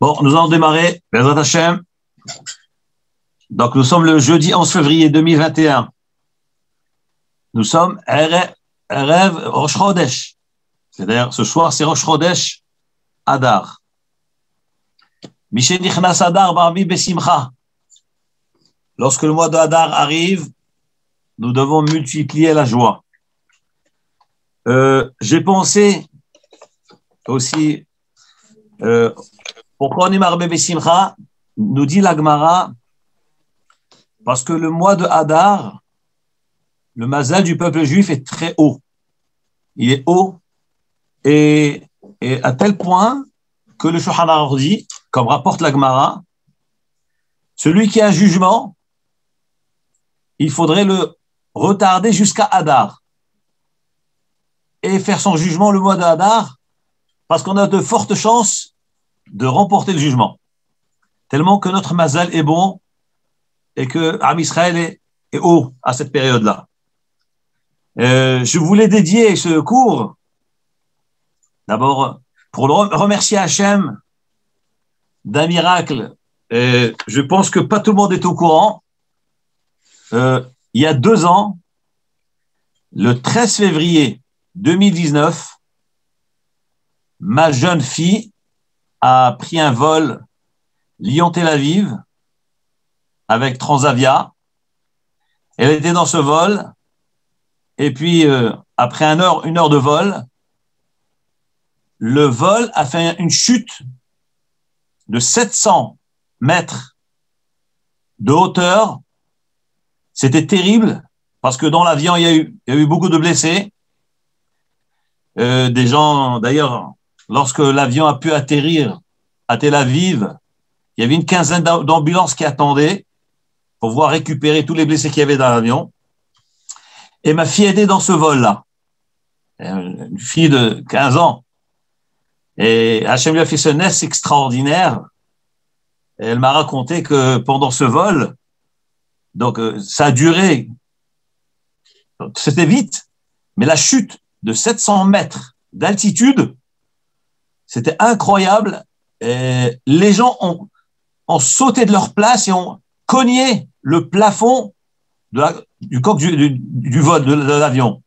Bon, nous allons démarrer, Bezrat Hashem. Donc, nous sommes le jeudi 11 février 2021. Nous sommes Erev Rosh Chodesh. C'est-à-dire, ce soir, c'est Rosh Chodesh Adar. Mishe Nichnas Adar Barbi Besimcha. Lorsque le mois de Adar arrive, nous devons multiplier la joie. J'ai pensé aussi, pourquoi on est Barbi Besimcha, nous dit la Gemara, parce que le mois de Adar, le mazal du peuple juif est très haut. Il est haut et à tel point que le Shulchan Aruch dit, comme rapporte la Gemara, celui qui a un jugement, il faudrait le retarder jusqu'à Adar et faire son jugement le mois de Adar, parce qu'on a de fortes chances de remporter le jugement. Tellement que notre mazal est bon et que Am Israël est haut à cette période-là. Je voulais dédier ce cours d'abord pour remercier Hachem d'un miracle. Je pense que pas tout le monde est au courant. Il y a 2 ans, le 13 février 2019, ma jeune fille a pris un vol Lyon-Tel Aviv avec Transavia. Elle était dans ce vol et puis après une heure de vol, le vol a fait une chute de 700 mètres de hauteur. C'était terrible parce que dans l'avion, il y a eu beaucoup de blessés. Des gens, d'ailleurs, lorsque l'avion a pu atterrir à Tel Aviv, il y avait une quinzaine d'ambulances qui attendaient pour pouvoir récupérer tous les blessés qu'il y avait dans l'avion. Et ma fille était dans ce vol-là. Une fille de 15 ans. Et Hachem lui a fait ce nest extraordinaire. Et elle m'a raconté que pendant ce vol, donc ça a duré, c'était vite, mais la chute de 700 mètres d'altitude, c'était incroyable. Et les gens ont sauté de leur place et ont cogné le plafond du coq du vol de l'avion.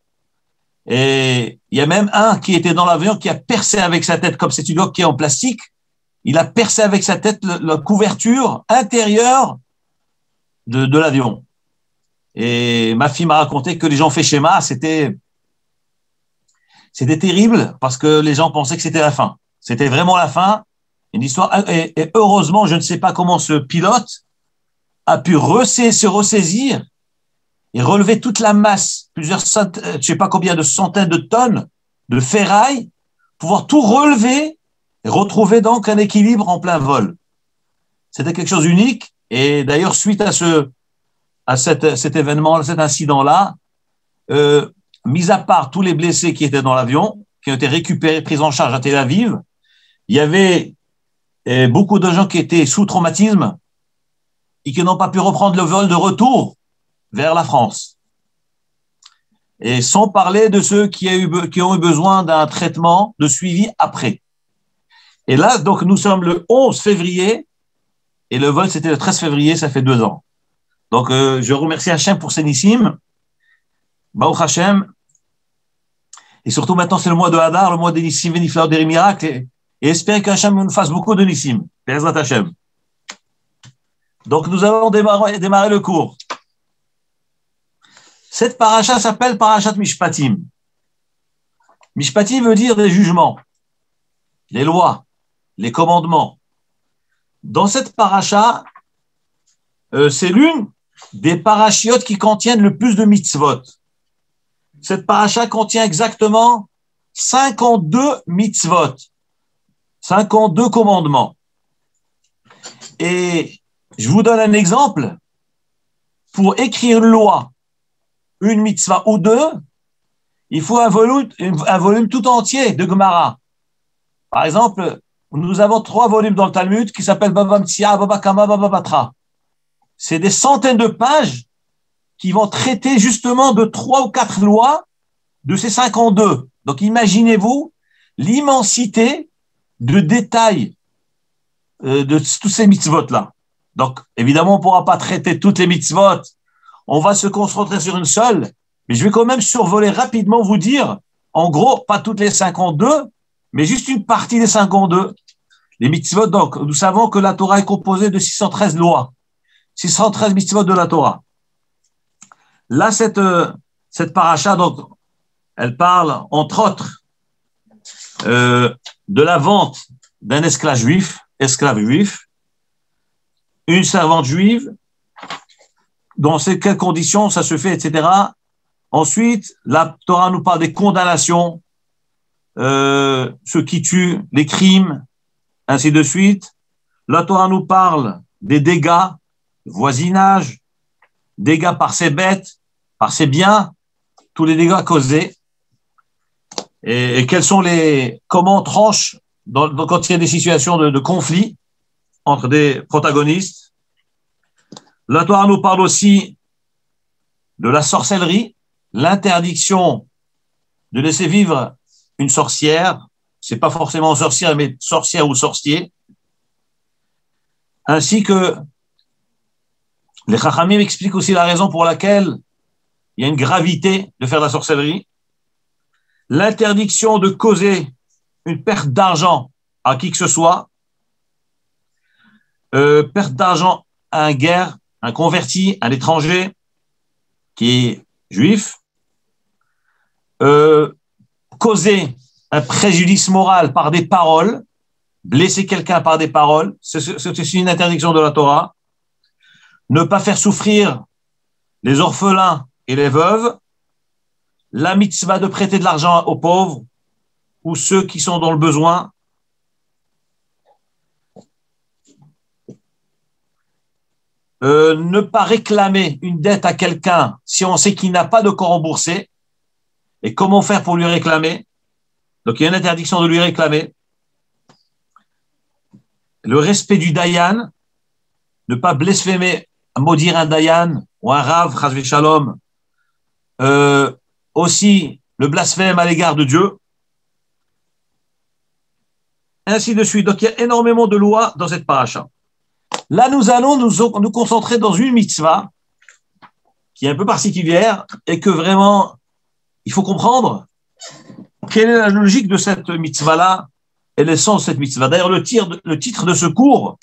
Et il y a même un qui était dans l'avion qui a percé avec sa tête, comme c'est une coque qui est en plastique, il a percé avec sa tête la couverture intérieure de l'avion. Et ma fille m'a raconté que les gens fait schéma, c'était terrible parce que les gens pensaient que c'était la fin. C'était vraiment la fin. Une histoire. Et heureusement, je ne sais pas comment ce pilote a pu se ressaisir et relever toute la masse, je ne sais pas combien de centaines de tonnes de ferraille, pouvoir tout relever et retrouver donc un équilibre en plein vol. C'était quelque chose d'unique. Et d'ailleurs, suite à cet événement, cet incident-là, mis à part tous les blessés qui étaient dans l'avion, qui ont été récupérés, pris en charge à Tel Aviv, il y avait beaucoup de gens qui étaient sous traumatisme et qui n'ont pas pu reprendre le vol de retour vers la France. Et sans parler de ceux qui ont eu besoin d'un traitement de suivi après. Et là, donc, nous sommes le 11 février et le vol, c'était le 13 février, ça fait 2 ans. Donc, je remercie Hachem pour ses nissim. Baruch Hachem. Et surtout, maintenant, c'est le mois de Hadar, le mois des nissim, des niflaot, des miracles. Et espérons qu'Hachem nous fasse beaucoup de nissim. Bezrat Hachem. Donc, nous allons démarrer le cours. Cette paracha s'appelle Parashat Mishpatim. Mishpatim veut dire des jugements, les lois, les commandements. Dans cette paracha, c'est l'une des parachiotes qui contiennent le plus de mitzvot. Cette paracha contient exactement 52 mitzvot, 52 commandements. Et je vous donne un exemple. Pour écrire une loi, une mitzvah ou 2, il faut un volume tout entier de Gemara. Par exemple, nous avons 3 volumes dans le Talmud qui s'appellent Baba Metzia, Baba Kama, Baba Batra. C'est des centaines de pages qui vont traiter justement de 3 ou 4 lois de ces 52. Donc imaginez-vous l'immensité de détails de tous ces mitzvot-là. Donc, évidemment, on ne pourra pas traiter toutes les mitzvot. On va se concentrer sur une seule, mais je vais quand même survoler rapidement, vous dire, en gros, pas toutes les 52, mais juste une partie des 52. Les mitzvot, donc, nous savons que la Torah est composée de 613 lois, 613 mitzvot de la Torah. Là, cette paracha, donc, elle parle, entre autres, de la vente d'un esclave juif, une servante juive, dans quelles conditions ça se fait, etc. Ensuite, la Torah nous parle des condamnations, ceux qui tuent, les crimes, ainsi de suite. La Torah nous parle des dégâts, voisinage, dégâts par ses bêtes, par ses biens, tous les dégâts causés. Et comment on tranche quand il y a des situations de conflit entre des protagonistes. La Torah nous parle aussi de la sorcellerie, l'interdiction de laisser vivre une sorcière, c'est pas forcément sorcière, mais sorcière ou sorcier, ainsi que les Chachamim expliquent aussi la raison pour laquelle il y a une gravité de faire de la sorcellerie, l'interdiction de causer une perte d'argent à qui que ce soit, perte d'argent à un guerre, un converti, un étranger qui est juif, causer un préjudice moral par des paroles, blesser quelqu'un par des paroles, c'est une interdiction de la Torah, ne pas faire souffrir les orphelins et les veuves, la mitzvah de prêter de l'argent aux pauvres ou ceux qui sont dans le besoin, ne pas réclamer une dette à quelqu'un si on sait qu'il n'a pas de quoi rembourser. Et comment faire pour lui réclamer? Donc, il y a une interdiction de lui réclamer. Le respect du dayan, ne pas blasphémer, maudire un dayan ou un rav, chas v'shalom. Aussi, le blasphème à l'égard de Dieu. Ainsi de suite. Donc, il y a énormément de lois dans cette paracha. Là, nous allons nous concentrer dans une mitzvah qui est un peu particulière et que vraiment, il faut comprendre quelle est la logique de cette mitzvah-là et le sens de cette mitzvah. D'ailleurs, le titre de ce cours,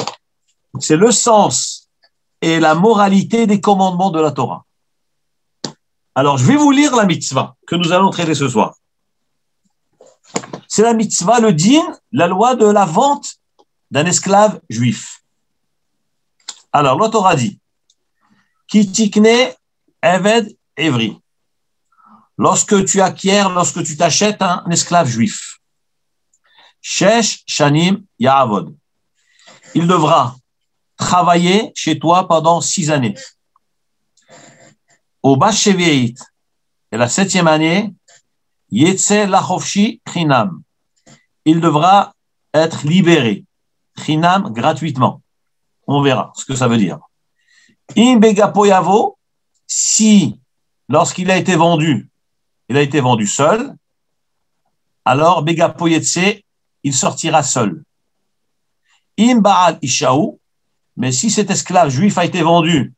c'est le sens et la moralité des commandements de la Torah. Alors, je vais vous lire la mitzvah que nous allons traiter ce soir. C'est la mitzvah, le din, la loi de la vente d'un esclave juif. Alors, la Torah dit, Ki tikne eved evri. Lorsque tu t'achètes un esclave juif. Shesh shanim ya'avod. Il devra travailler chez toi pendant 6 années. Au Basheveit, et la 7e année, Yetse lachofshi chinam. Il devra être libéré. Chinam, gratuitement. On verra ce que ça veut dire. Im begapo yavo, si, lorsqu'il a été vendu seul, alors begapo yetse, il sortira seul. Im ba'al ishaou, mais si cet esclave juif a été vendu,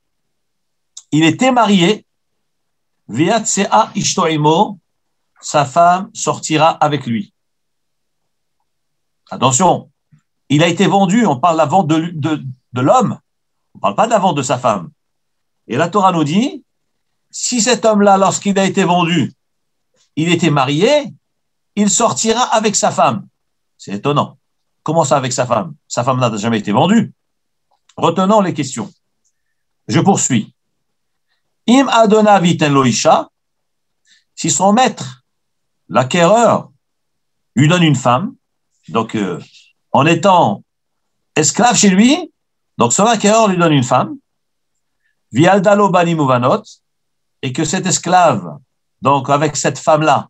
il était marié, ve'atsea ishtoimo, sa femme sortira avec lui. Attention, il a été vendu, on parle de la vente de l'homme, on ne parle pas de la vente de sa femme. Et la Torah nous dit, si cet homme-là, lorsqu'il a été vendu, il était marié, il sortira avec sa femme. C'est étonnant. Comment ça avec sa femme? Sa femme n'a jamais été vendue. Retenons les questions. Je poursuis. Im adona viten lo isha, si son maître, l'acquéreur, lui donne une femme, donc en étant esclave chez lui, donc son acquéreur lui donne une femme, vialdalo bani mouvanot, et que cet esclave, donc avec cette femme-là,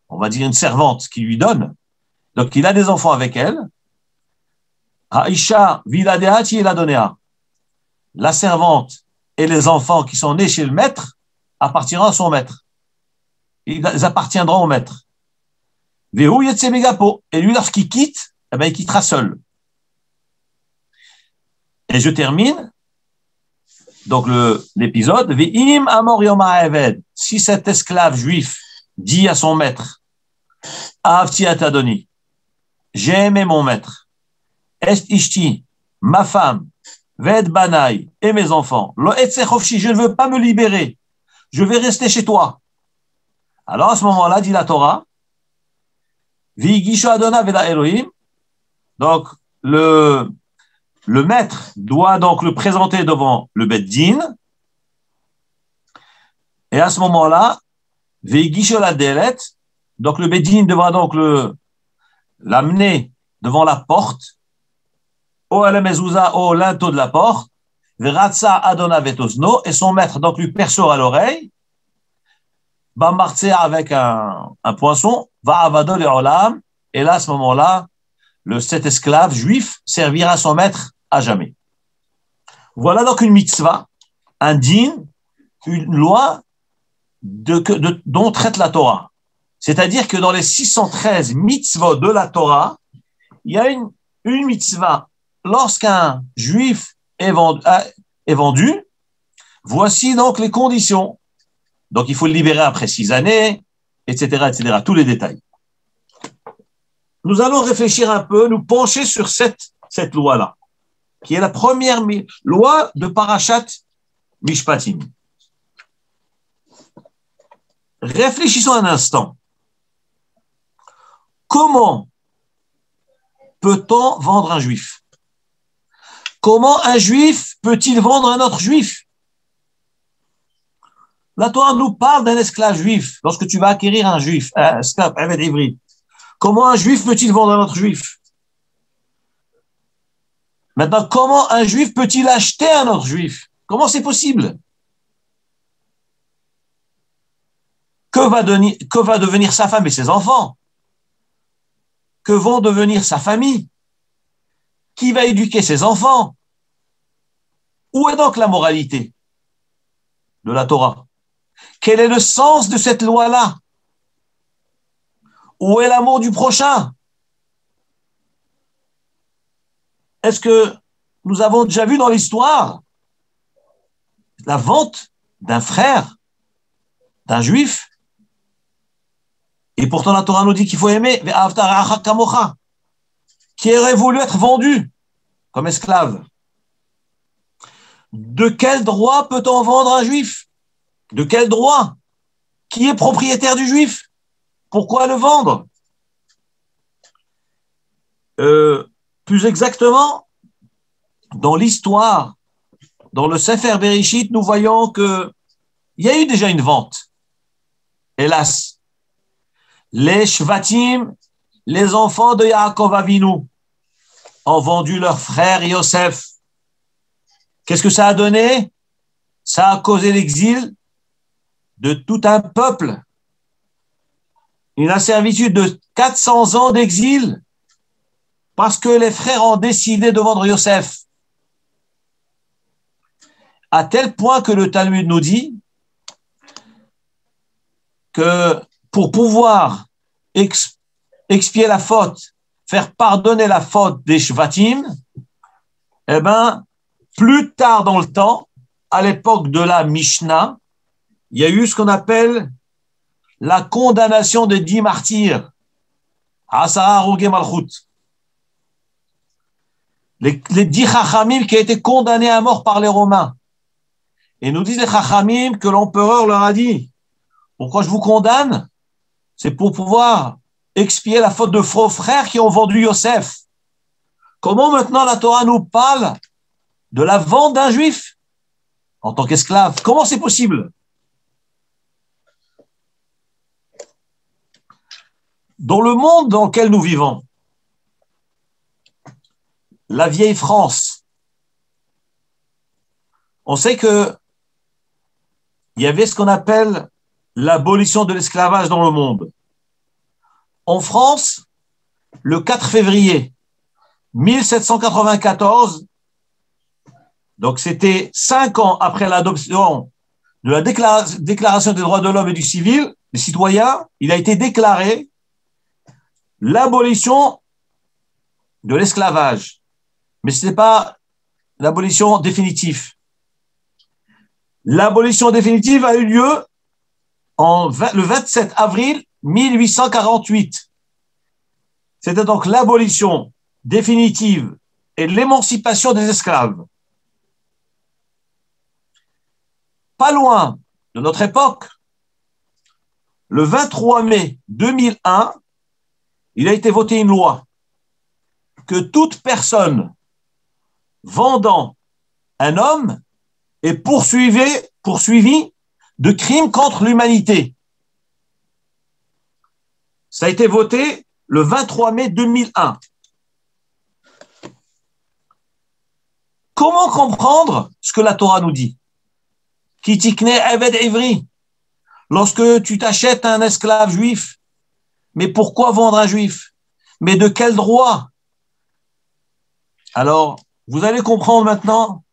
on va dire une servante qui lui donne, donc il a des enfants avec elle, Haïcha viladeati la donnéa, la servante et les enfants qui sont nés chez le maître appartiendront à son maître. Ils appartiendront au maître. Et lui, lorsqu'il quitte, eh bien, il quittera seul. Et je termine donc l'épisode. Ve'im amor yom ha'eved. Si cet esclave juif dit à son maître, Ahavti et Adoni, j'ai aimé mon maître, Est ishti, ma femme, Ved banai, et mes enfants, Lo etze chofshi, je ne veux pas me libérer, je vais rester chez toi. Alors à ce moment-là, dit la Torah, V'igisho Adona vela Elohim, donc le maître doit donc le présenter devant le Bet Din, et à ce moment-là, V'igisho la Delet, donc le Bet Din devra donc l'amener devant la porte, au la mezouza, au linteau de la porte, Veratsa Adona vetosno, et son maître donc lui percera l'oreille, Bamartsea avec un poinçon, va avadol et olam, et là, à ce moment-là, cet esclave juif servira son maître à jamais. Voilà donc une mitzvah, un din, une loi dont traite la Torah. C'est-à-dire que dans les 613 mitzvot de la Torah, il y a une mitzvah. Lorsqu'un juif est vendu, voici donc les conditions. Donc, il faut le libérer après 6 années, etc., etc., tous les détails. Nous allons réfléchir un peu, nous pencher sur cette loi-là, qui est la première loi de Parashat Mishpatim. Réfléchissons un instant. Comment peut-on vendre un juif? Comment un juif peut-il vendre un autre juif? La Torah nous parle d'un esclave juif. Lorsque tu vas acquérir un juif, un esclave, un ivri, comment un juif peut-il vendre un autre juif? Maintenant, comment un juif peut-il acheter un autre juif? Comment c'est possible? Que va devenir sa femme et ses enfants? Que vont devenir sa famille? Qui va éduquer ses enfants? Où est donc la moralité de la Torah? Quel est le sens de cette loi-là? Où est l'amour du prochain? Est-ce que nous avons déjà vu dans l'histoire la vente d'un frère, d'un juif? Et pourtant la Torah nous dit qu'il faut aimer, qui aurait voulu être vendu comme esclave. De quel droit peut-on vendre un juif? De quel droit? Qui est propriétaire du juif? Pourquoi le vendre? Plus exactement, dans l'histoire, dans le Sefer Bereshit, nous voyons qu'il y a eu déjà une vente. Hélas, les Shvatim, les enfants de Yaakov Avinu, ont vendu leur frère Yosef. Qu'est-ce que ça a donné? Ça a causé l'exil de tout un peuple. Une asservitude de 400 ans d'exil parce que les frères ont décidé de vendre Yosef. À tel point que le Talmud nous dit que pour pouvoir expier la faute, faire pardonner la faute des Shvatim, eh ben, plus tard dans le temps, à l'époque de la Mishnah, il y a eu ce qu'on appelle la condamnation des 10 martyrs. Asara Roge Malchut. Les 10 Chachamim qui ont été condamnés à mort par les Romains. Et nous disent les Chachamim que l'empereur leur a dit, pourquoi je vous condamne? C'est pour pouvoir expier la faute de faux frères qui ont vendu Yosef. Comment maintenant la Torah nous parle de la vente d'un juif en tant qu'esclave? Comment c'est possible? Dans le monde dans lequel nous vivons, la vieille France, on sait que il y avait ce qu'on appelle l'abolition de l'esclavage dans le monde. En France, le 4 février 1794, donc c'était 5 ans après l'adoption de la Déclaration des droits de l'homme et du civil, des citoyens, il a été déclaré l'abolition de l'esclavage. Mais ce n'est pas l'abolition définitive. L'abolition définitive a eu lieu le 27 avril 1848. C'était donc l'abolition définitive et l'émancipation des esclaves. Pas loin de notre époque, le 23 mai 2001, il a été voté une loi que toute personne vendant un homme est poursuivie de crimes contre l'humanité. Ça a été voté le 23 mai 2001. Comment comprendre ce que la Torah nous dit? Ki tikne eved ivri. Lorsque tu t'achètes un esclave juif, mais pourquoi vendre un juif? Mais de quel droit? Alors, vous allez comprendre maintenant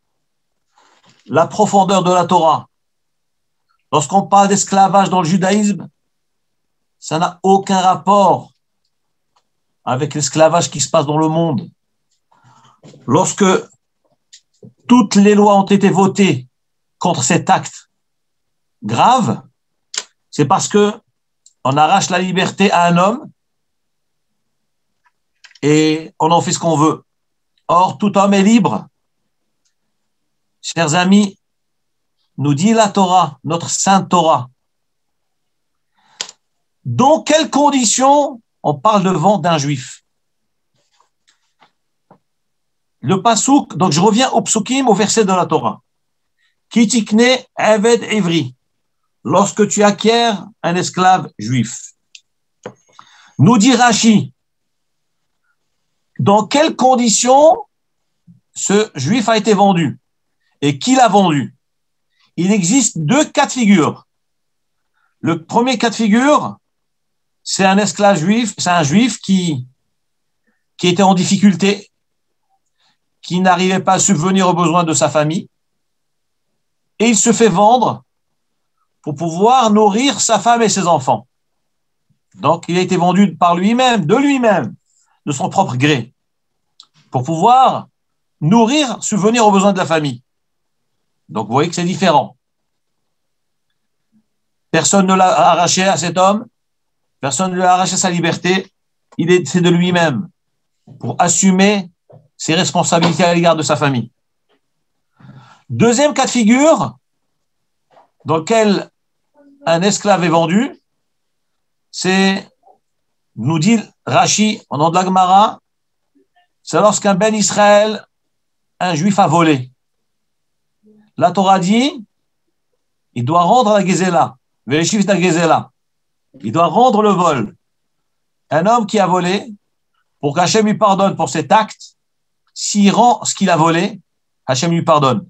la profondeur de la Torah. Lorsqu'on parle d'esclavage dans le judaïsme, ça n'a aucun rapport avec l'esclavage qui se passe dans le monde. Lorsque toutes les lois ont été votées contre cet acte grave, c'est parce que on arrache la liberté à un homme et on en fait ce qu'on veut. Or, tout homme est libre. Chers amis, nous dit la Torah, notre sainte Torah. Dans quelles conditions on parle de vente d'un juif? Le pasouk, donc je reviens au psukim, au verset de la Torah. Ki tikne eved ivri. Lorsque tu acquiers un esclave juif. Nous dit Rashi, dans quelles conditions ce juif a été vendu et qui l'a vendu? Il existe deux cas de figure. Le premier cas de figure, c'est un esclave juif, c'est un juif qui était en difficulté, qui n'arrivait pas à subvenir aux besoins de sa famille, et il se fait vendre pour pouvoir nourrir sa femme et ses enfants. Donc, il a été vendu par lui-même, de son propre gré, pour pouvoir nourrir, subvenir aux besoins de la famille. Donc, vous voyez que c'est différent. Personne ne l'a arraché à cet homme, personne ne lui a arraché sa liberté, c'est de lui-même, pour assumer ses responsabilités à l'égard de sa famille. Deuxième cas de figure, dans lequel un esclave est vendu, c'est, nous dit Rashi, au nom de la Gemara, c'est lorsqu'un ben Israël, un juif a volé. La Torah dit, il doit rendre la Gezela, il doit rendre le vol. Un homme qui a volé, pour qu'Hachem lui pardonne pour cet acte, s'il rend ce qu'il a volé, Hachem lui pardonne.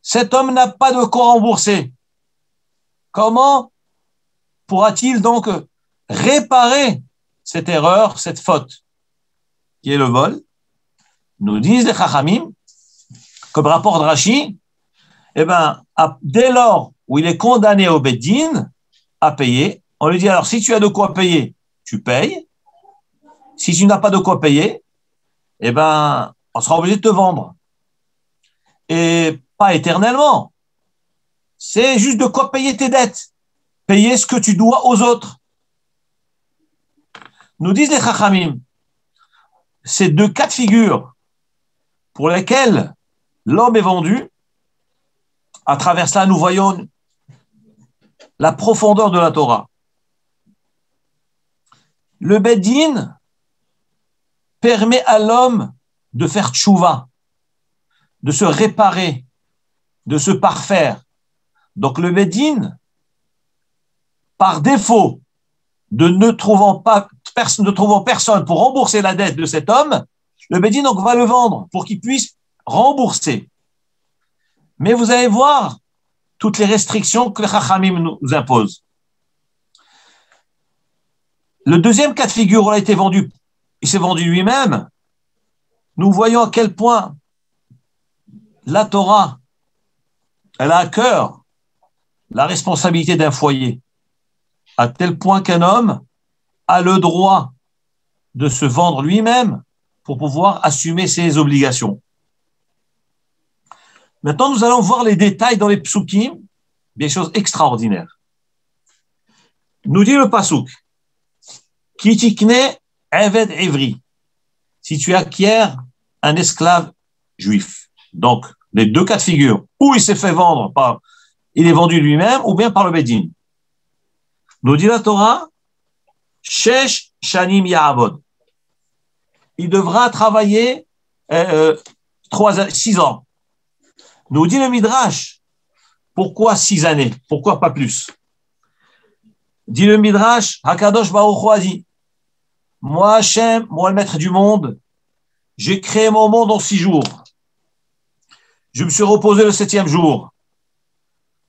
Cet homme n'a pas de quoi rembourser. Comment pourra-t-il donc réparer cette erreur, cette faute, qui est le vol? Nous disent les Chachamim, comme rapport de Rashi, dès lors où il est condamné au Beddin à payer, on lui dit alors si tu as de quoi payer, tu payes. Si tu n'as pas de quoi payer, on sera obligé de te vendre. Et pas éternellement. C'est juste de quoi payer tes dettes. Payer ce que tu dois aux autres. Nous disent les Chachamim, ces deux cas de figure pour lesquels l'homme est vendu, à travers cela, nous voyons la profondeur de la Torah. Le Beddin permet à l'homme de faire tchouva, de se réparer, de se parfaire. Donc le Beddin, par défaut de ne trouvant personne pour rembourser la dette de cet homme, le Beddin donc va le vendre pour qu'il puisse rembourser. Mais vous allez voir toutes les restrictions que les Chachamim nous imposent. Le deuxième cas de figure, où il a été vendu, il s'est vendu lui-même. Nous voyons à quel point la Torah, elle a à cœur la responsabilité d'un foyer, à tel point qu'un homme a le droit de se vendre lui-même pour pouvoir assumer ses obligations. Maintenant, nous allons voir les détails dans les psukim, des choses extraordinaires. Nous dit le pasuk, Ki tikne eved ivri, si tu acquiers un esclave juif. Donc, les deux cas de figure, ou il s'est fait vendre par, il est vendu lui-même, ou bien par le Bedin. Nous dit la Torah, Shesh shanim ya'avod. Il devra travailler 6 ans. Nous dit le Midrash, pourquoi 6 années? Pourquoi pas plus? Dit le Midrash, Hakadosh Baruch Hu a dit, moi Hachem, moi le maître du monde, j'ai créé mon monde en 6 jours. Je me suis reposé le 7e jour.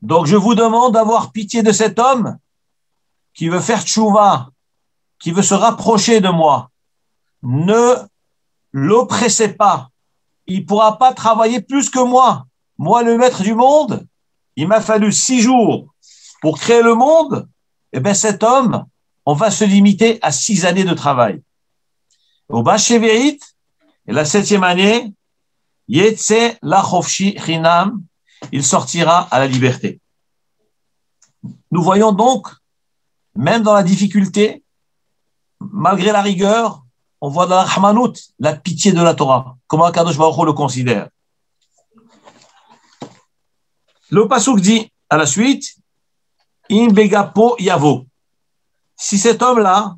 Donc je vous demande d'avoir pitié de cet homme qui veut faire tchouva, qui veut se rapprocher de moi. Ne l'oppressez pas. Il ne pourra pas travailler plus que moi. Moi, le maître du monde, il m'a fallu 6 jours pour créer le monde. Eh bien, cet homme, on va se limiter à 6 années de travail. Au Bashévéit, et la 7e année, Yetse lachofshi chinam, il sortira à la liberté. Nous voyons donc, même dans la difficulté, malgré la rigueur, on voit dans la rahmanout la pitié de la Torah. Comment Kadosh Baruch Hu le considère. Le pasuk dit à la suite, In begapo yavo. Si cet homme-là,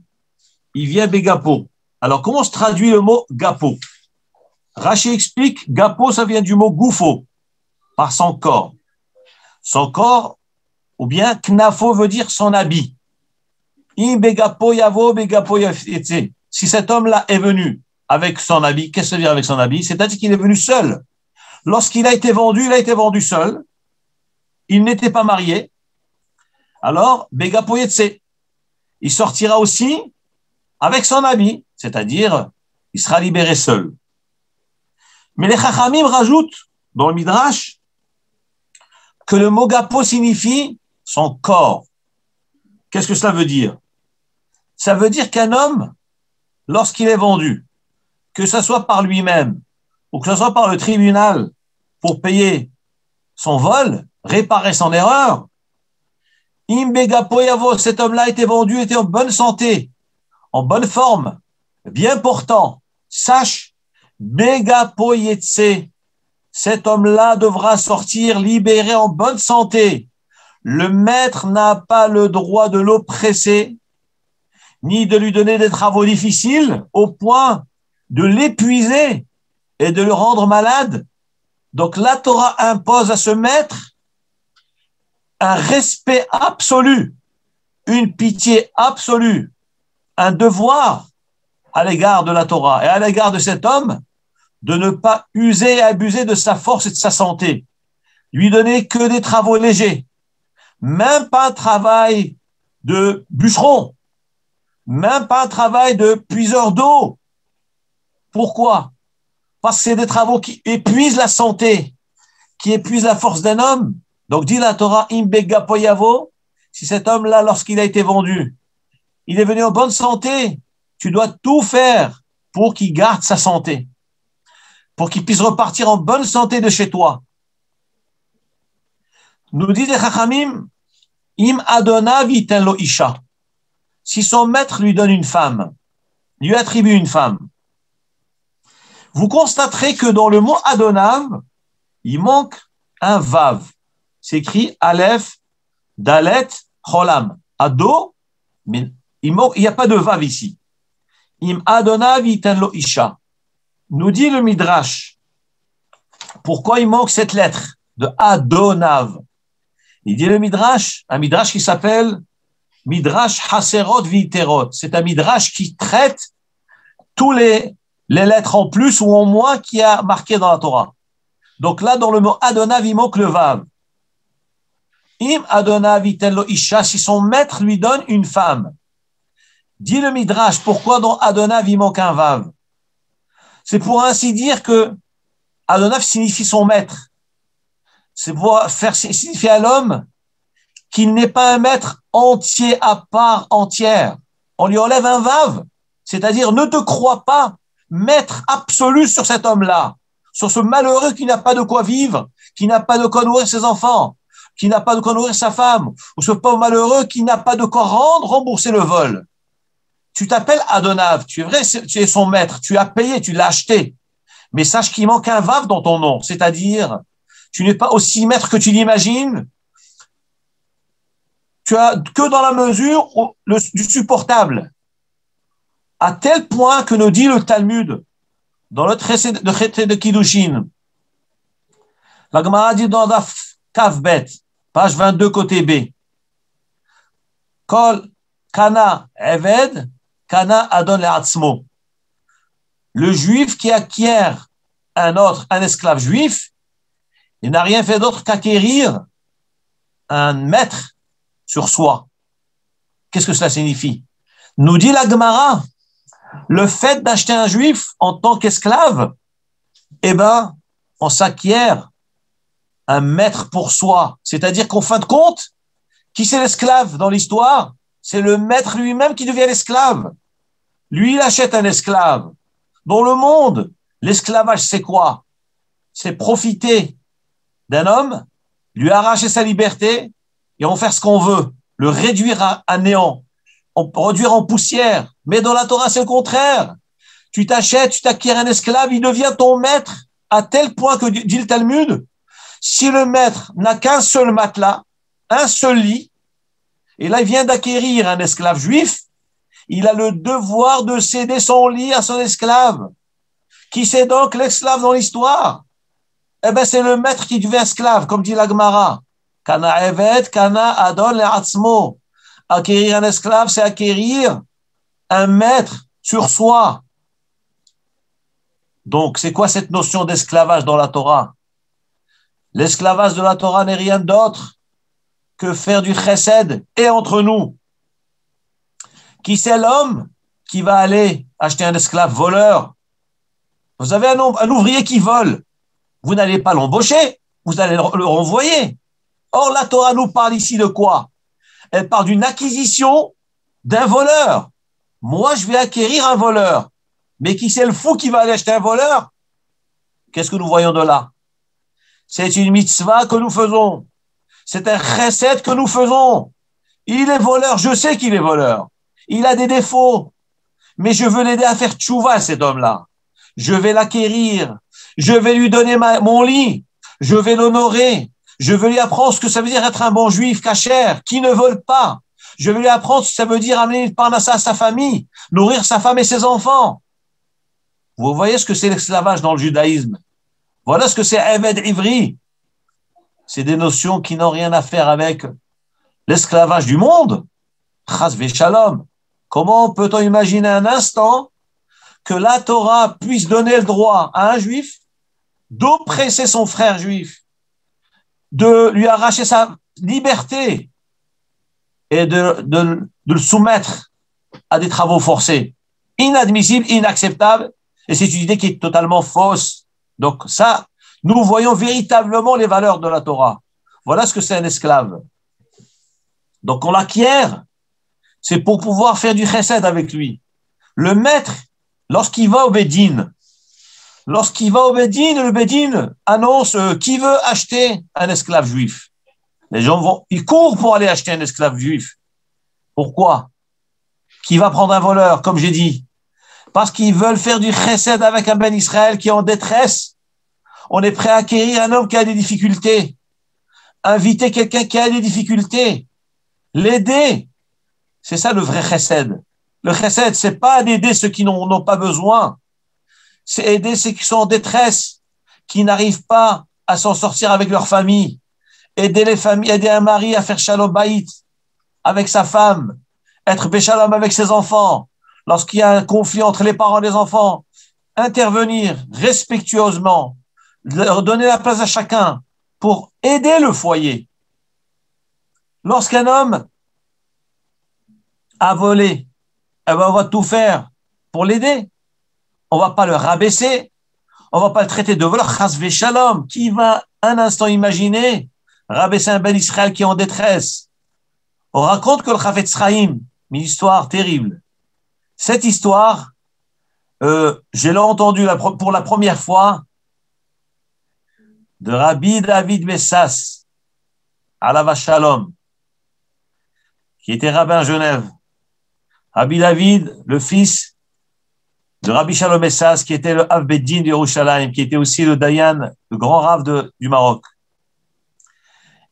il vient begapo. Alors, comment se traduit le mot gapo? Rashi explique, gapo, ça vient du mot goufo, par son corps. Son corps, ou bien knafo veut dire son habit. In begapo yavo, begapo yafetse. Si cet homme-là est venu avec son habit, qu'est-ce que ça veut dire avec son habit? C'est-à-dire qu'il est venu seul. Lorsqu'il a été vendu, il a été vendu seul. Il n'était pas marié. Alors, begapo yetse. Il sortira aussi avec son habit, c'est-à-dire, il sera libéré seul. Mais les Chachamim rajoutent dans le Midrash que le mot gapo signifie son corps. Qu'est-ce que cela veut dire? Ça veut dire qu'un homme, lorsqu'il est vendu, que ce soit par lui-même ou que ce soit par le tribunal pour payer son vol, réparer son erreur, cet homme-là était vendu, était en bonne santé, en bonne forme, bien portant. Sache, cet homme-là devra sortir libéré en bonne santé. Le maître n'a pas le droit de l'oppresser, ni de lui donner des travaux difficiles au point de l'épuiser et de le rendre malade. Donc la Torah impose à ce maître un respect absolu, une pitié absolue, un devoir à l'égard de la Torah et à l'égard de cet homme de ne pas user et abuser de sa force et de sa santé. Lui donner que des travaux légers, même pas un travail de bûcheron, même pas un travail de puiseur d'eau. Pourquoi? Parce que c'est des travaux qui épuisent la santé, qui épuisent la force d'un homme. Donc dit la Torah, Imbega Poyavo, si cet homme-là, lorsqu'il a été vendu, il est venu en bonne santé, tu dois tout faire pour qu'il garde sa santé, pour qu'il puisse repartir en bonne santé de chez toi. Nous dit les Chachamim, Im Adona viten lo isha. Si son maître lui donne une femme, lui attribue une femme, vous constaterez que dans le mot Adonav, il manque un Vav. C'est écrit Aleph, Dalet, Cholam. Ado, mais il n'y a pas de Vav ici. Im Adonav iten lo isha. Nous dit le Midrash. Pourquoi il manque cette lettre de Adonav? Il dit le Midrash, un Midrash qui s'appelle Midrash Haserot Viterot. C'est un Midrash qui traite tous les lettres en plus ou en moins qu'il y a marqué dans la Torah. Donc là, dans le mot Adonav, il manque le Vav. Im Adonav iten lo isha, si son maître lui donne une femme. Dit le Midrash, pourquoi dans Adonav, il manque un Vav? C'est pour ainsi dire que Adonav signifie son maître. C'est pour faire signifier à l'homme qu'il n'est pas un maître entier à part entière. On lui enlève un Vav, c'est-à-dire ne te crois pas maître absolu sur cet homme-là, sur ce malheureux qui n'a pas de quoi vivre, qui n'a pas de quoi nourrir ses enfants, qui n'a pas de quoi nourrir sa femme, ou ce pauvre malheureux qui n'a pas de quoi rembourser le vol. Tu t'appelles Adonav, tu es vrai, tu es son maître, tu as payé, tu l'as acheté. Mais sache qu'il manque un vav dans ton nom, c'est-à-dire, tu n'es pas aussi maître que tu l'imagines, tu as que dans la mesure du supportable. À tel point que nous dit le Talmud, dans le traité de Kiddushin, la Gemara dit dans Daf Kavbet, page 22, côté B, Kol Kana Eved, Kana Adon Le'atzmo. Le juif qui acquiert un esclave juif, il n'a rien fait d'autre qu'acquérir un maître sur soi. Qu'est-ce que cela signifie? Nous dit la Gemara, le fait d'acheter un juif en tant qu'esclave, eh ben, on s'acquiert un maître pour soi. C'est-à-dire qu'en fin de compte, qui c'est l'esclave dans l'histoire? C'est le maître lui-même qui devient l'esclave. Lui, il achète un esclave. Dans le monde, l'esclavage, c'est quoi? C'est profiter d'un homme, lui arracher sa liberté et en faire ce qu'on veut, le réduire à néant, réduire en poussière. Mais dans la Torah, c'est le contraire. Tu t'achètes, tu t'acquiers un esclave, il devient ton maître à tel point que, dit le Talmud, si le maître n'a qu'un seul matelas, un seul lit, et là, il vient d'acquérir un esclave juif, il a le devoir de céder son lit à son esclave. Qui c'est donc l'esclave dans l'histoire? Eh ben, c'est le maître qui devient esclave, comme dit la Gemara. Kana eved, kana adon le'atzmo. Acquérir un esclave, c'est acquérir un maître sur soi. Donc, c'est quoi cette notion d'esclavage dans la Torah? L'esclavage de la Torah n'est rien d'autre que faire du chesed et entre nous. Qui c'est l'homme qui va aller acheter un esclave voleur? Vous avez un ouvrier qui vole. Vous n'allez pas l'embaucher, vous allez le renvoyer. Or, la Torah nous parle ici de quoi? Elle parle d'une acquisition d'un voleur. Moi, je vais acquérir un voleur. Mais qui c'est le fou qui va aller acheter un voleur? Qu'est-ce que nous voyons de là? C'est une mitzvah que nous faisons. C'est un chesed que nous faisons. Il est voleur, je sais qu'il est voleur. Il a des défauts. Mais je veux l'aider à faire tchouva à cet homme-là. Je vais l'acquérir. Je vais lui donner mon lit. Je vais l'honorer. Je vais lui apprendre ce que ça veut dire être un bon juif cachère, qui ne vole pas. Je vais lui apprendre ce que ça veut dire amener une parnassa à sa famille, nourrir sa femme et ses enfants. Vous voyez ce que c'est l'esclavage dans le judaïsme. Voilà ce que c'est Eved Ivri. C'est des notions qui n'ont rien à faire avec l'esclavage du monde. Chas v'shalom. Comment peut-on imaginer un instant que la Torah puisse donner le droit à un juif d'oppresser son frère juif, de lui arracher sa liberté et de le soumettre à des travaux forcés? Inadmissible, inacceptable, et c'est une idée qui est totalement fausse. Donc ça, nous voyons véritablement les valeurs de la Torah. Voilà ce que c'est un esclave. Donc on l'acquiert, c'est pour pouvoir faire du chesed avec lui. Le maître, lorsqu'il va au Bédine, le Bédine annonce qui veut acheter un esclave juif. Les gens ils courent pour aller acheter un esclave juif. Pourquoi? Qui va prendre un voleur, comme j'ai dit? Parce qu'ils veulent faire du chesed avec un ben Israël qui est en détresse. On est prêt à acquérir un homme qui a des difficultés. Inviter quelqu'un qui a des difficultés. L'aider. C'est ça le vrai chesed. Le chesed, c'est pas d'aider ceux qui n'ont pas besoin. C'est aider ceux qui sont en détresse, qui n'arrivent pas à s'en sortir avec leur famille. Aider les familles, aider un mari à faire shalom bayit avec sa femme. Être béchalom avec ses enfants. Lorsqu'il y a un conflit entre les parents et les enfants, intervenir respectueusement, leur donner la place à chacun pour aider le foyer. Lorsqu'un homme a volé, eh ben on va tout faire pour l'aider. On va pas le rabaisser, on va pas le traiter de voleur, chas v'shalom. Qui va un instant imaginer rabaisser un ben Israël qui est en détresse? On raconte que le Chafetz Chaim, une histoire terrible. Cette histoire, j'ai entendu pour la première fois de Rabbi David Messas, Alav Shalom, qui était rabbin à Genève. Rabbi David, le fils de Rabbi Shalom Messas, qui était le Av Beddin de Yerushalayim, qui était aussi le Dayan, le grand Rav du Maroc.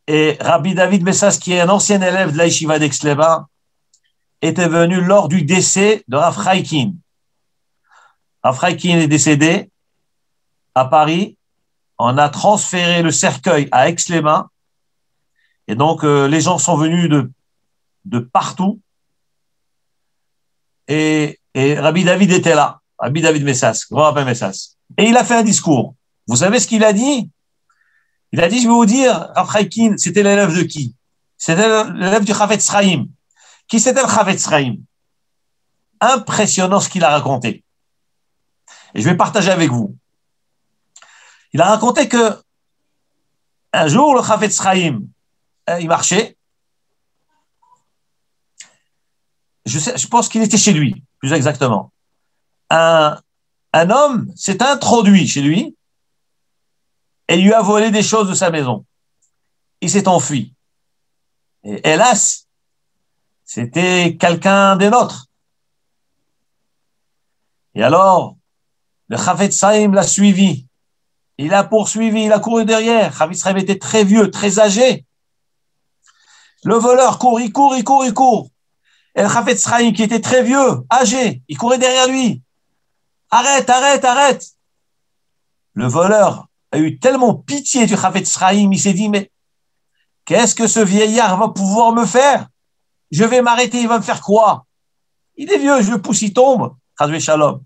Et Rabbi David Messas, qui est un ancien élève de la Yeshiva d'Aix-les-Bains, était venu lors du décès de Rav Chaikin. Rav Chaikin est décédé à Paris. On a transféré le cercueil à Aix-les-Bains. Et donc, les gens sont venus de partout. Et Rabbi David était là. Rabbi David Messas, grand rabbin Messas. Et il a fait un discours. Vous savez ce qu'il a dit? Il a dit, je vais vous dire, Rav Chaikin, c'était l'élève de qui? C'était l'élève du Chavetz Chaim. Qui c'était le Chavetz Chaim? Impressionnant ce qu'il a raconté. Et je vais partager avec vous. Il a raconté que un jour, le Chavetz Chaim, il marchait. Je pense qu'il était chez lui, plus exactement. Un homme s'est introduit chez lui et lui a volé des choses de sa maison. Il s'est enfui. Et hélas, c'était quelqu'un des nôtres. Et alors, le Chavetz Chaim l'a suivi. Il a poursuivi, il a couru derrière. Chavetz Chaim était très vieux, très âgé. Le voleur court, il court. Et le Chavetz Chaim, qui était très vieux, âgé, il courait derrière lui. Arrête. Le voleur a eu tellement pitié du Chavetz Chaim, il s'est dit, mais qu'est-ce que ce vieillard va pouvoir me faire? Je vais m'arrêter, il va me faire quoi? Il est vieux, je le pousse, il tombe. Chazvé Shalom.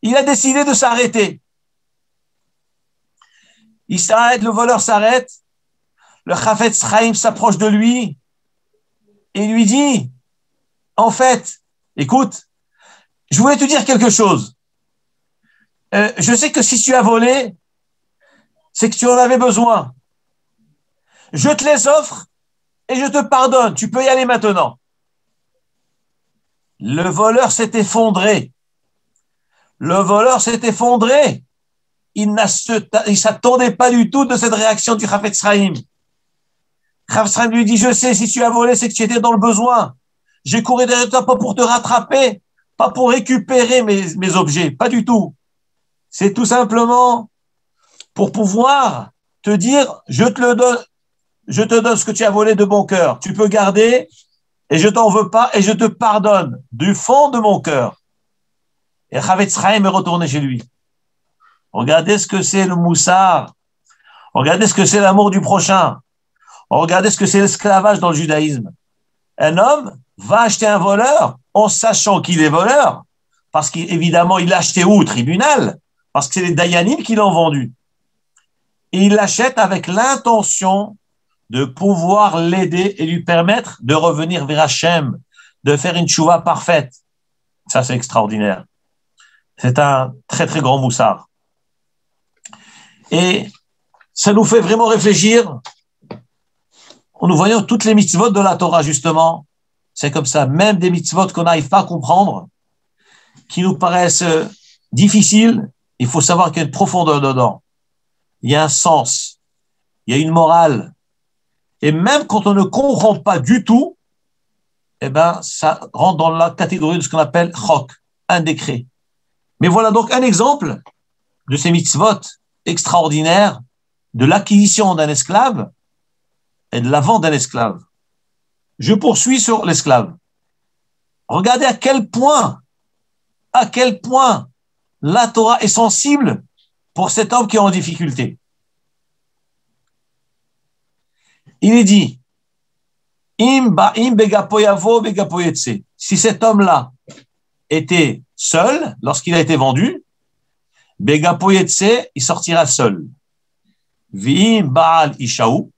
Il a décidé de s'arrêter. Il s'arrête, le voleur s'arrête. Le Chavetz Chaim s'approche de lui et lui dit, en fait, écoute, je voulais te dire quelque chose. Je sais que si tu as volé, c'est que tu en avais besoin. Je te les offre et je te pardonne. Tu peux y aller maintenant. Le voleur s'est effondré. Il ne s'attendait pas du tout de cette réaction du Chavetz Chaim. Chavetz Chaim lui dit, je sais, si tu as volé, c'est que tu étais dans le besoin. J'ai couru derrière toi pas pour te rattraper, pas pour récupérer mes objets, pas du tout. C'est tout simplement pour pouvoir te dire, je te donne ce que tu as volé de bon cœur. Tu peux garder et je t'en veux pas et je te pardonne du fond de mon cœur. Et Chavetz Chaim est retourné chez lui. Regardez ce que c'est le moussard. Regardez ce que c'est l'amour du prochain. Regardez ce que c'est l'esclavage dans le judaïsme. Un homme va acheter un voleur en sachant qu'il est voleur, parce qu'évidemment, il l'a acheté où? Au tribunal, parce que c'est les Dayanim qui l'ont vendu. Et il l'achète avec l'intention de pouvoir l'aider et lui permettre de revenir vers Hachem, de faire une tchouva parfaite. Ça, c'est extraordinaire. C'est un très, très grand moussard. Et ça nous fait vraiment réfléchir. Nous voyons toutes les mitzvot de la Torah, justement. C'est comme ça, même des mitzvot qu'on n'arrive pas à comprendre, qui nous paraissent difficiles, il faut savoir qu'il y a une profondeur dedans. Il y a un sens, il y a une morale. Et même quand on ne comprend pas du tout, eh ben, ça rentre dans la catégorie de ce qu'on appelle chok, un décret. Mais voilà donc un exemple de ces mitzvot extraordinaires de l'acquisition d'un esclave et de la vente d'un esclave. Je poursuis sur l'esclave. Regardez à quel point la Torah est sensible pour cet homme qui est en difficulté. Il est dit, si cet homme-là était seul, lorsqu'il a été vendu, il sortira seul. V'im ba'al ishaou,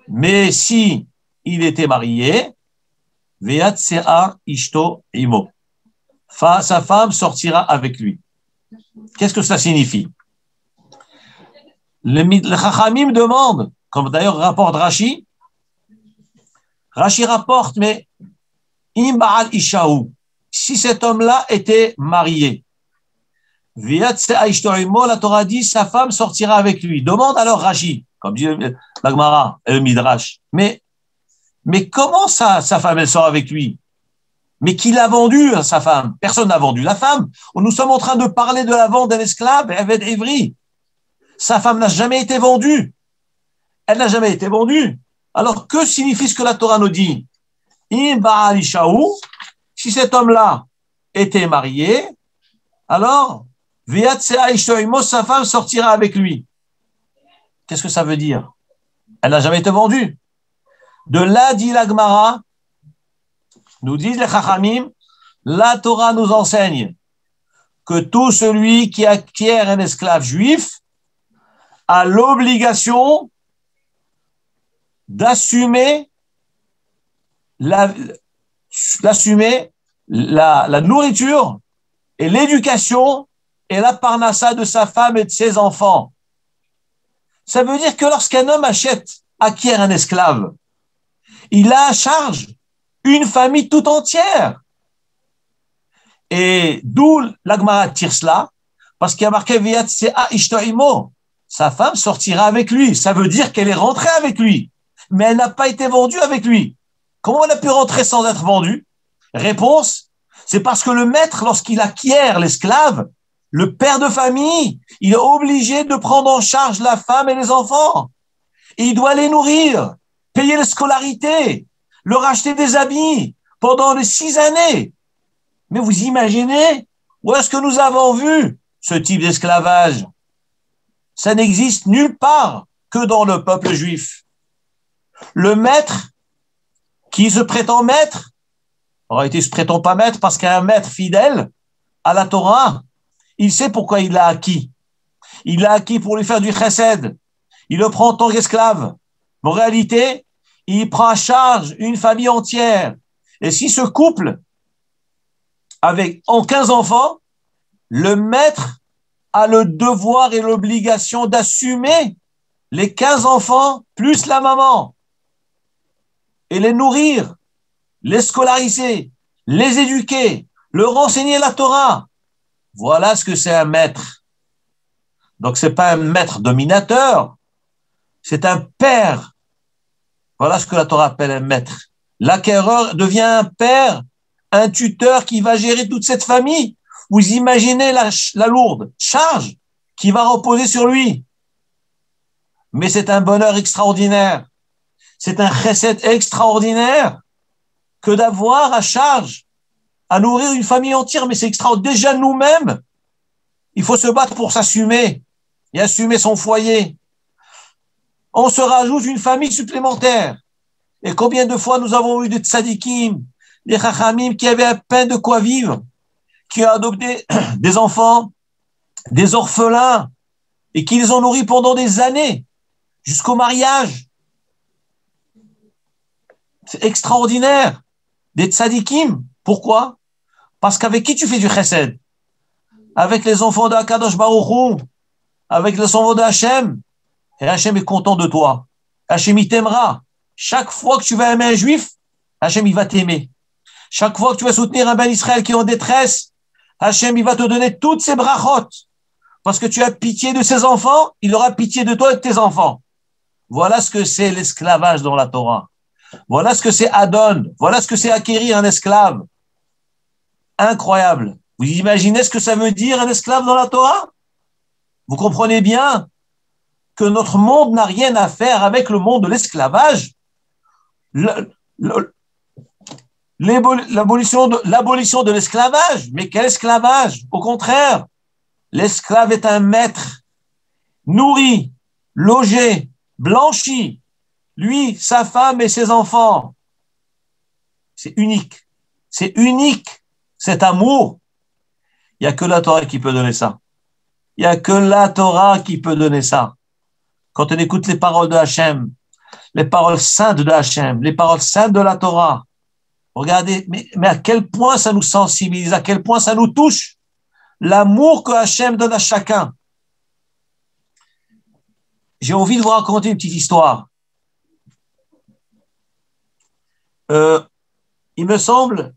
mais si il était marié, ve'yatsea ishto imo, sa femme sortira avec lui. Qu'est-ce que ça signifie? Le Chachamim demande, comme d'ailleurs rapporte Rashi. Rashi rapporte, mais im ba'al ishaou, si cet homme-là était marié. La Torah dit, sa femme sortira avec lui. Demande alors Rashi, comme dit la Gemara et le Midrash. Mais comment ça, sa femme, elle sort avec lui? Mais qui l'a vendu, sa femme? Personne n'a vendu la femme. Nous sommes en train de parler de la vente d'un esclave, Eved Ivri. Sa femme n'a jamais été vendue. Elle n'a jamais été vendue. Alors, que signifie ce que la Torah nous dit? Si cet homme-là était marié, alors, sa femme sortira avec lui. Qu'est-ce que ça veut dire? Elle n'a jamais été vendue. De là, dit la Gemara, nous disent les Chachamim, la Torah nous enseigne que tout celui qui acquiert un esclave juif a l'obligation d'assumer la nourriture et l'éducation et la parnassa de sa femme et de ses enfants. Ça veut dire que lorsqu'un homme acquiert un esclave, il a à charge une famille tout entière. Et d'où la Gemara tire cela, parce qu'il y a marqué Viyatsea ishtoimo, sa femme sortira avec lui. Ça veut dire qu'elle est rentrée avec lui, mais elle n'a pas été vendue avec lui. Comment elle a pu rentrer sans être vendue? Réponse, c'est parce que le maître, lorsqu'il acquiert l'esclave, le père de famille, il est obligé de prendre en charge la femme et les enfants. Et il doit les nourrir, payer les scolarités, leur acheter des habits pendant les 6 années. Mais vous imaginez où est-ce que nous avons vu ce type d'esclavage? Ça n'existe nulle part que dans le peuple juif. Le maître qui se prétend maître, en réalité, il ne se prétend pas maître parce qu'un maître fidèle à la Torah, il sait pourquoi il l'a acquis. Il l'a acquis pour lui faire du chesed. Il le prend en tant qu'esclave. En réalité, il prend à charge une famille entière. Et si ce couple, en 15 enfants, le maître a le devoir et l'obligation d'assumer les 15 enfants plus la maman et les nourrir, les scolariser, les éduquer, leur enseigner la Torah. Voilà ce que c'est un maître. Donc, c'est pas un maître dominateur, c'est un père. Voilà ce que la Torah appelle un maître. L'acquéreur devient un père, un tuteur qui va gérer toute cette famille. Vous imaginez la lourde charge qui va reposer sur lui. Mais c'est un bonheur extraordinaire. C'est un chesed extraordinaire que d'avoir à charge à nourrir une famille entière. Mais c'est extraordinaire. Déjà nous-mêmes, il faut se battre pour s'assumer et assumer son foyer. On se rajoute une famille supplémentaire. Et combien de fois nous avons eu des tzadikim, des chachamim qui avaient à peine de quoi vivre, qui ont adopté des enfants, des orphelins, et qui les ont nourris pendant des années, jusqu'au mariage. C'est extraordinaire. Des tzadikim. Pourquoi? Parce qu'avec qui tu fais du chesed? Avec les enfants de Akadosh Baruch Hu, avec les enfants de Hachem. Et Hachem est content de toi. Hachem, il t'aimera. Chaque fois que tu vas aimer un juif, Hachem, il va t'aimer. Chaque fois que tu vas soutenir un ben Israël qui est en détresse, Hachem, il va te donner toutes ses brachot. Parce que tu as pitié de ses enfants, il aura pitié de toi et de tes enfants. Voilà ce que c'est l'esclavage dans la Torah. Voilà ce que c'est Adon. Voilà ce que c'est acquérir un esclave. Incroyable. Vous imaginez ce que ça veut dire un esclave dans la Torah? Vous comprenez bien que notre monde n'a rien à faire avec le monde de l'esclavage. L'abolition de l'esclavage. Mais quel esclavage? Au contraire, l'esclave est un maître, nourri, logé, blanchi, lui, sa femme et ses enfants. C'est unique. C'est unique, cet amour. Il n'y a que la Torah qui peut donner ça. Il n'y a que la Torah qui peut donner ça. Quand on écoute les paroles de Hachem, les paroles saintes de Hachem, les paroles saintes de la Torah, regardez, mais à quel point ça nous sensibilise, à quel point ça nous touche. L'amour que Hachem donne à chacun. J'ai envie de vous raconter une petite histoire. Il me semble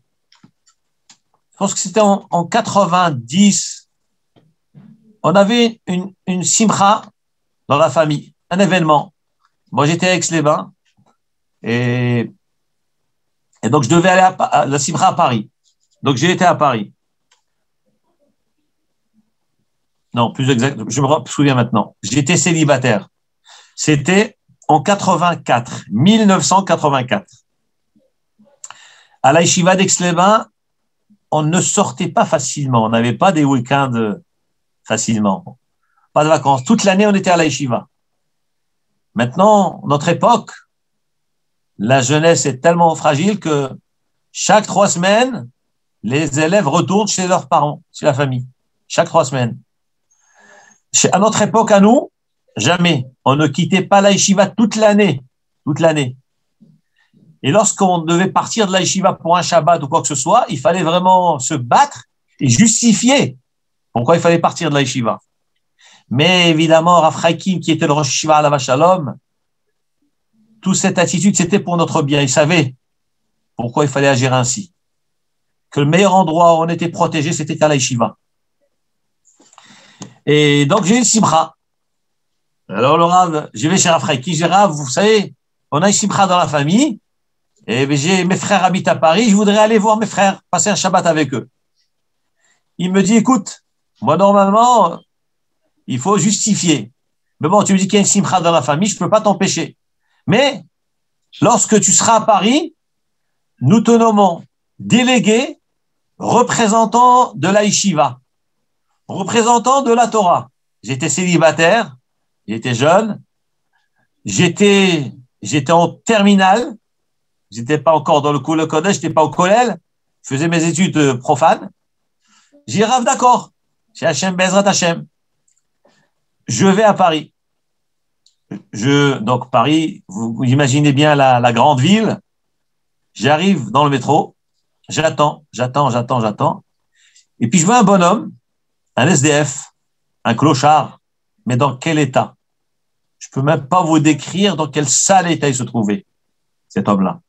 je pense que c'était en 90, on avait une simcha dans la famille, un événement. Moi, j'étais à Aix-les-Bains et donc je devais aller à la simcha à Paris. Donc, j'ai été à Paris. Non, plus exact, je me souviens maintenant. J'étais célibataire. C'était en 84, 1984. À la yeshiva d'Aix-les-Bains, on ne sortait pas facilement. On n'avait pas des week-ends facilement. Pas de vacances. Toute l'année, on était à la yeshiva. Maintenant, notre époque, la jeunesse est tellement fragile que chaque 3 semaines, les élèves retournent chez leurs parents, chez la famille. Chaque 3 semaines. À notre époque, à nous, jamais. On ne quittait pas la yeshiva toute l'année. Toute l'année. Et lorsqu'on devait partir de la yeshiva pour un Shabbat ou quoi que ce soit, il fallait vraiment se battre et justifier pourquoi il fallait partir de la yeshiva. Mais évidemment, Rav Chaim, qui était le Rosh Yeshiva Alav Shalom, toute cette attitude, c'était pour notre bien. Il savait pourquoi il fallait agir ainsi. Que le meilleur endroit où on était protégé, c'était à la yeshiva. Et donc, j'ai eu le simcha. Alors, le Rav, je vais chez Rav Chaim, j'ai Rav, vous savez, on a une simcha dans la famille, et mes frères habitent à Paris, je voudrais aller voir mes frères, passer un Shabbat avec eux. Il me dit, écoute, moi, normalement, il faut justifier. Mais bon, tu me dis qu'il y a une simcha dans la famille, je ne peux pas t'empêcher. Mais, lorsque tu seras à Paris, nous te nommons délégué, représentant de la yeshiva, représentant de la Torah. J'étais célibataire, j'étais jeune, j'étais en terminale, j'étais pas encore dans le collège, j'étais pas au collège, je faisais mes études profanes. J'ai Rav, d'accord, chez Hachem, Bezrat Hachem. Je vais à Paris. Donc Paris, vous imaginez bien la grande ville. J'arrive dans le métro, j'attends. Et puis je vois un bonhomme, un SDF, un clochard. Mais dans quel état? Je peux même pas vous décrire dans quel sale état il se trouvait, cet homme-là.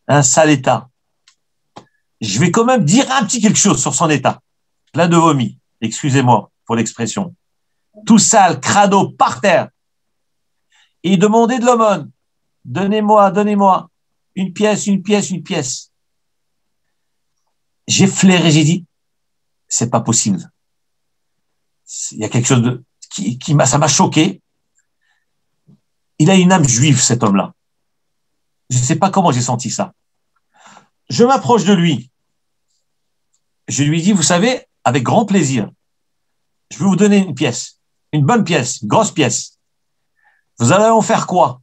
Un sale état. Je vais quand même dire un petit quelque chose sur son état. Plein de vomi. Excusez-moi pour l'expression. Tout sale, crado, par terre. Et il demandait de l'aumône. Donnez-moi une pièce. J'ai flairé, j'ai dit, c'est pas possible. Il y a quelque chose ça m'a choqué. Il a une âme juive, cet homme-là. Je ne sais pas comment j'ai senti ça. Je m'approche de lui. Je lui dis, vous savez, avec grand plaisir, je vais vous donner une pièce, une bonne pièce, une grosse pièce. Vous allez en faire quoi?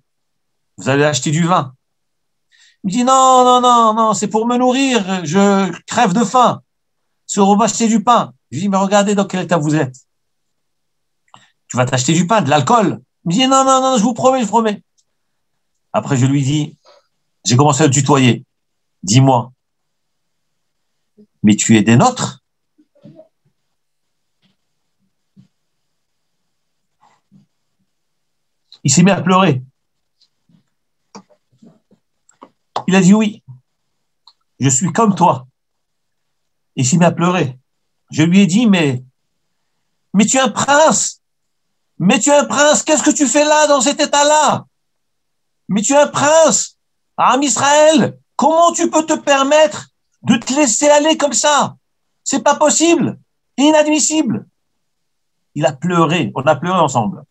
Vous allez acheter du vin. Il me dit, non, c'est pour me nourrir, je crève de faim. C'est pour m'acheter du pain. Je lui dis, mais regardez dans quel état vous êtes. Tu vas t'acheter du pain, de l'alcool. Il me dit, non, je vous promets. Après, je lui dis, j'ai commencé à le tutoyer. Dis-moi, mais tu es des nôtres? Il s'est mis à pleurer. Il a dit oui, je suis comme toi. Il s'est mis à pleurer. Je lui ai dit, mais tu es un prince. Qu'est-ce que tu fais là, dans cet état-là? Mais tu es un prince. Am Israël, comment tu peux te permettre de te laisser aller comme ça? C'est pas possible. Inadmissible. Il a pleuré. On a pleuré ensemble.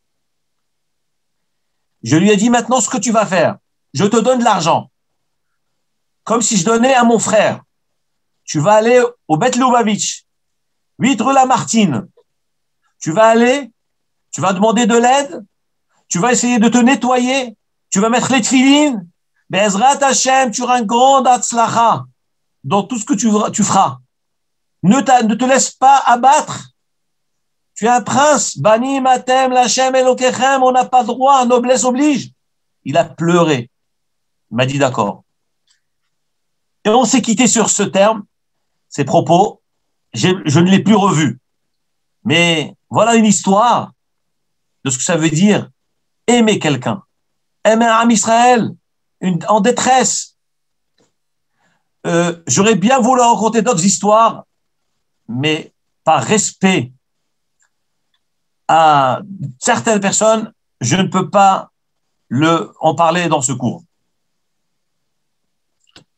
Je lui ai dit maintenant ce que tu vas faire. Je te donne de l'argent. Comme si je donnais à mon frère. Tu vas aller au Bet Lubavitch, 8 rue Lamartine. Tu vas demander de l'aide. Tu vas essayer de te nettoyer. Tu vas mettre les tefilines. Be'ezrat Hashem, tu auras un grand hatzlacha dans tout ce que tu feras. Ne te laisse pas abattre. Tu es un prince. Bani matem l'Hashem Elokechem, on n'a pas droit, noblesse oblige. Il a pleuré. Il m'a dit d'accord. Et on s'est quitté sur ce terme, ces propos. Je ne l'ai plus revu. Mais voilà une histoire de ce que ça veut dire aimer quelqu'un. Aimer un Israël en détresse. J'aurais bien voulu raconter d'autres histoires, mais par respect à certaines personnes, je ne peux pas en parler dans ce cours.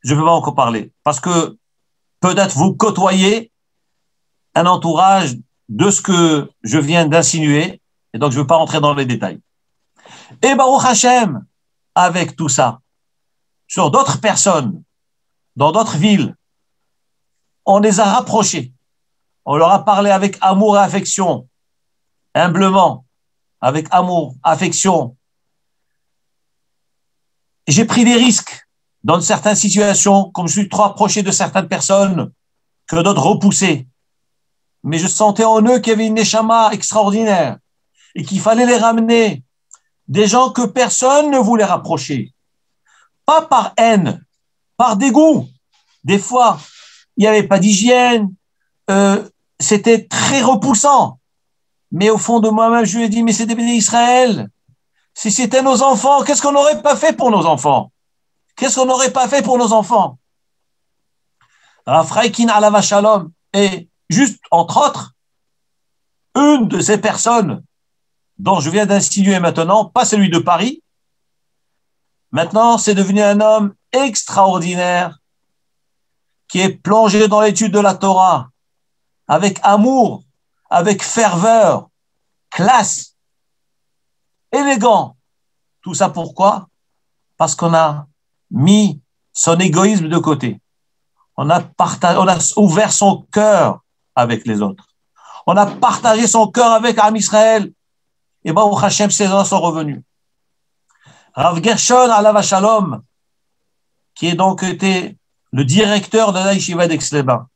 Je ne peux pas encore parler parce que peut-être vous côtoyez un entourage de ce que je viens d'insinuer et donc je ne veux pas rentrer dans les détails. Et Baruch Hashem, avec tout ça, sur d'autres personnes, dans d'autres villes, on les a rapprochés. On leur a parlé avec amour et affection, humblement, avec amour, affection. J'ai pris des risques dans certaines situations, comme je suis trop approché de certaines personnes, que d'autres repoussaient. Mais je sentais en eux qu'il y avait une neshama extraordinaire et qu'il fallait les ramener. Des gens que personne ne voulait rapprocher. Pas par haine, par dégoût. Des fois, il n'y avait pas d'hygiène, c'était très repoussant. Mais au fond de moi-même, je lui ai dit, mais c'est des bénis d'Israël. Si c'était nos enfants, qu'est-ce qu'on n'aurait pas fait pour nos enfants? Qu'est-ce qu'on n'aurait pas fait pour nos enfants? Rafraikin Alava Shalom est juste, entre autres, une de ces personnes dont je viens d'insinuer maintenant, pas celui de Paris. Maintenant, c'est devenu un homme extraordinaire qui est plongé dans l'étude de la Torah avec amour, avec ferveur, classe, élégant. Tout ça pourquoi? Parce qu'on a mis son égoïsme de côté. On a ouvert son cœur avec les autres. On a partagé son cœur avec Am Israël. Et Baruch Hashem, ces gens sont revenus. Rav Gershon Alav Shalom, qui est donc été le directeur de la Yeshiva d'Aix-les-Bains.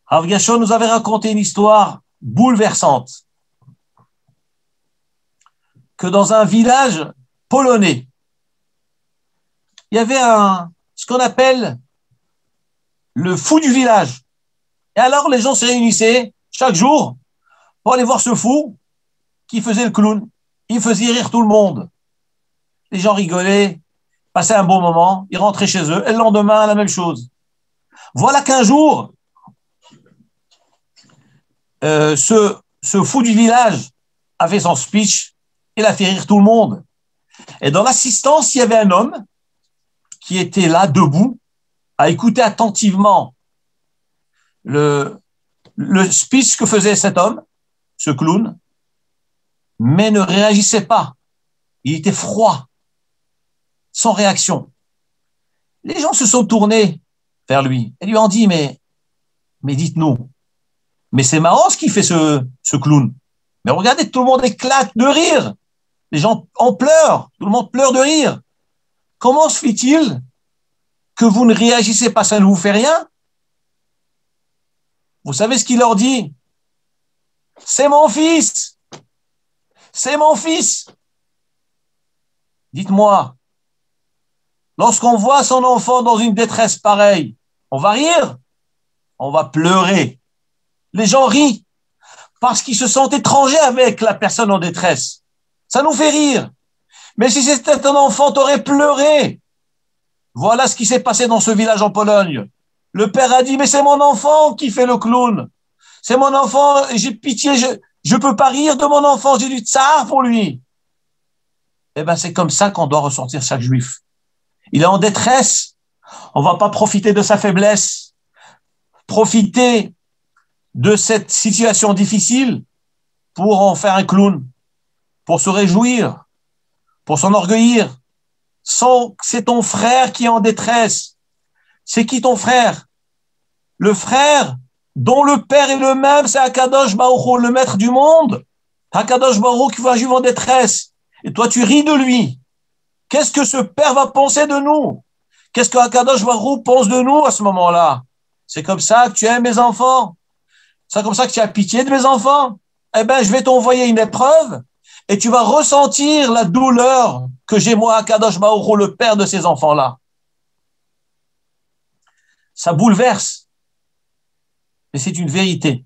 Rav Gershon nous avait raconté une histoire bouleversante. Que dans un village polonais, il y avait ce qu'on appelle le fou du village. Et alors, les gens se réunissaient chaque jour pour aller voir ce fou qui faisait le clown. Il faisait rire tout le monde. Les gens rigolaient, passaient un bon moment, ils rentraient chez eux. Et le lendemain, la même chose. Voilà qu'un jour, ce fou du village a fait son speech. Il a fait rire tout le monde. Et dans l'assistance, il y avait un homme qui était là, debout, à écouter attentivement le speech que faisait cet homme, ce clown, mais ne réagissait pas. Il était froid, sans réaction. Les gens se sont tournés vers lui et lui ont dit, mais dites-nous, mais c'est marrant ce qu'il fait ce clown. Mais regardez, tout le monde éclate de rire. Les gens en pleurent, tout le monde pleure de rire. Comment se fait-il que vous ne réagissez pas, ça ne vous fait rien? Vous savez ce qu'il leur dit? C'est mon fils! C'est mon fils! Dites-moi, lorsqu'on voit son enfant dans une détresse pareille, on va rire? On va pleurer. Les gens rient parce qu'ils se sentent étrangers avec la personne en détresse. Ça nous fait rire. Mais si c'était un enfant, t'aurais pleuré. Voilà ce qui s'est passé dans ce village en Pologne. Le père a dit, mais c'est mon enfant qui fait le clown. C'est mon enfant, j'ai pitié, je peux pas rire de mon enfant, j'ai du tsar pour lui. Eh ben, c'est comme ça qu'on doit ressentir chaque juif. Il est en détresse. On va pas profiter de sa faiblesse. Profiter de cette situation difficile pour en faire un clown, pour se réjouir, pour s'enorgueillir. C'est ton frère qui est en détresse. C'est qui ton frère? Le frère dont le père est le même, c'est Akadosh Baruch Hu, le maître du monde. Akadosh Baruch Hu qui voit un juif en détresse. Et toi, tu ris de lui. Qu'est-ce que ce père va penser de nous? Qu'est-ce que Akadosh Baruch Hu pense de nous à ce moment-là? C'est comme ça que tu aimes mes enfants? C'est comme ça que tu as pitié de mes enfants? Eh bien, je vais t'envoyer une épreuve et tu vas ressentir la douleur que j'ai moi, Akadosh Baruch Hu, le père de ces enfants-là. Ça bouleverse. Mais c'est une vérité.